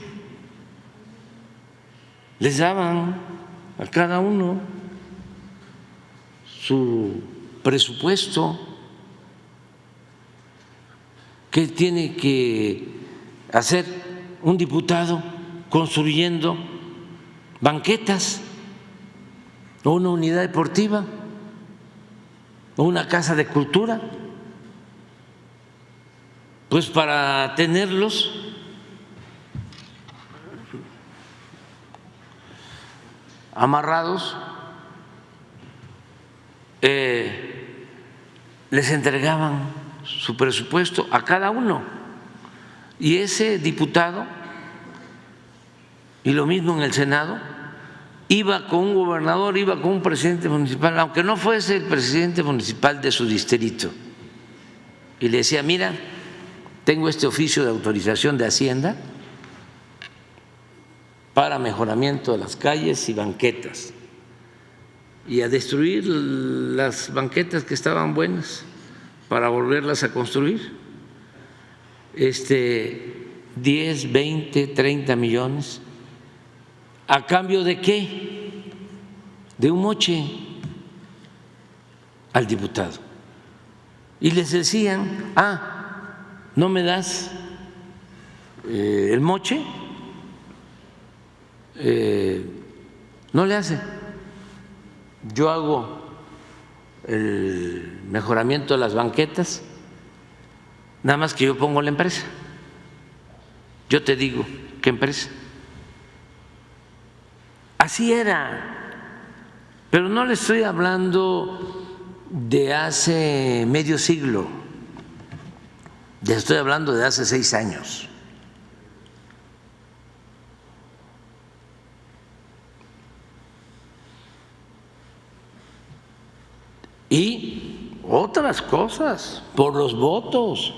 les daban a cada uno su presupuesto. ¿Qué tiene que hacer un diputado construyendo banquetas o una unidad deportiva o una casa de cultura? Pues para tenerlos amarrados, les entregaban su presupuesto a cada uno, y ese diputado Y lo mismo en el Senado, iba con un gobernador, iba con un presidente municipal, aunque no fuese el presidente municipal de su distrito, y le decía, mira, tengo este oficio de autorización de Hacienda para mejoramiento de las calles y banquetas, y a destruir las banquetas que estaban buenas para volverlas a construir. 10, 20, 30 millones. ¿A cambio de qué? De un moche al diputado. Y les decían, ¿no me das el moche? No le hace. Yo hago el mejoramiento de las banquetas, nada más que yo pongo la empresa. Yo te digo qué empresa. Así era, pero no le estoy hablando de hace medio siglo, ya estoy hablando de hace 6 años. Y otras cosas, por los votos.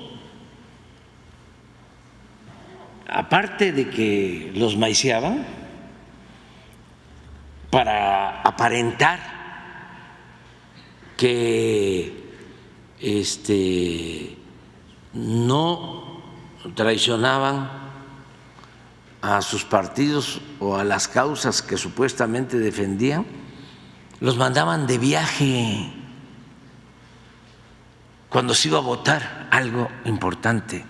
Aparte de que los maiciaban para aparentar que no traicionaban a sus partidos o a las causas que supuestamente defendían, los mandaban de viaje cuando se iba a votar algo importante.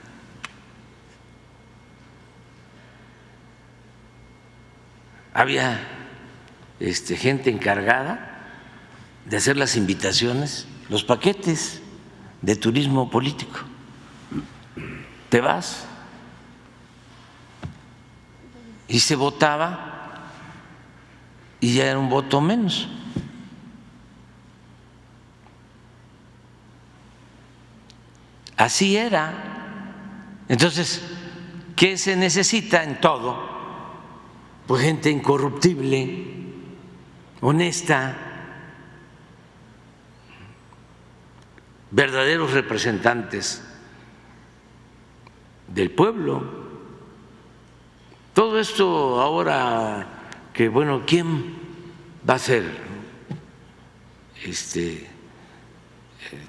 Había gente encargada de hacer las invitaciones, los paquetes de turismo político. Te vas y se votaba y ya era un voto menos. Así era. Entonces, ¿qué se necesita en todo? Pues gente incorruptible, honesta, verdaderos representantes del pueblo. Todo esto ahora que, bueno, ¿quién va a ser?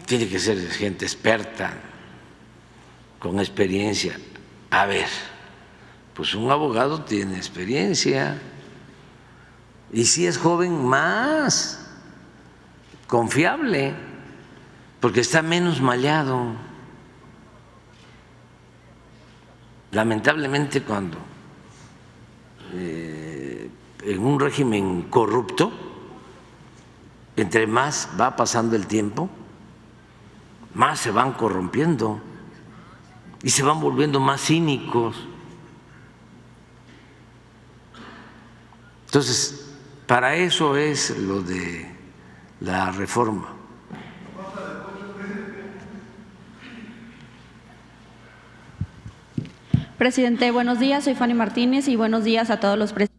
Tiene que ser gente experta, con experiencia. A ver, pues un abogado tiene experiencia, y si es joven, más confiable, porque está menos maleado. Lamentablemente, cuando en un régimen corrupto, entre más va pasando el tiempo, más se van corrompiendo y se van volviendo más cínicos. Entonces, para eso es lo de la reforma. Presidente, buenos días. Soy Fanny Martínez y buenos días a todos los presidentes.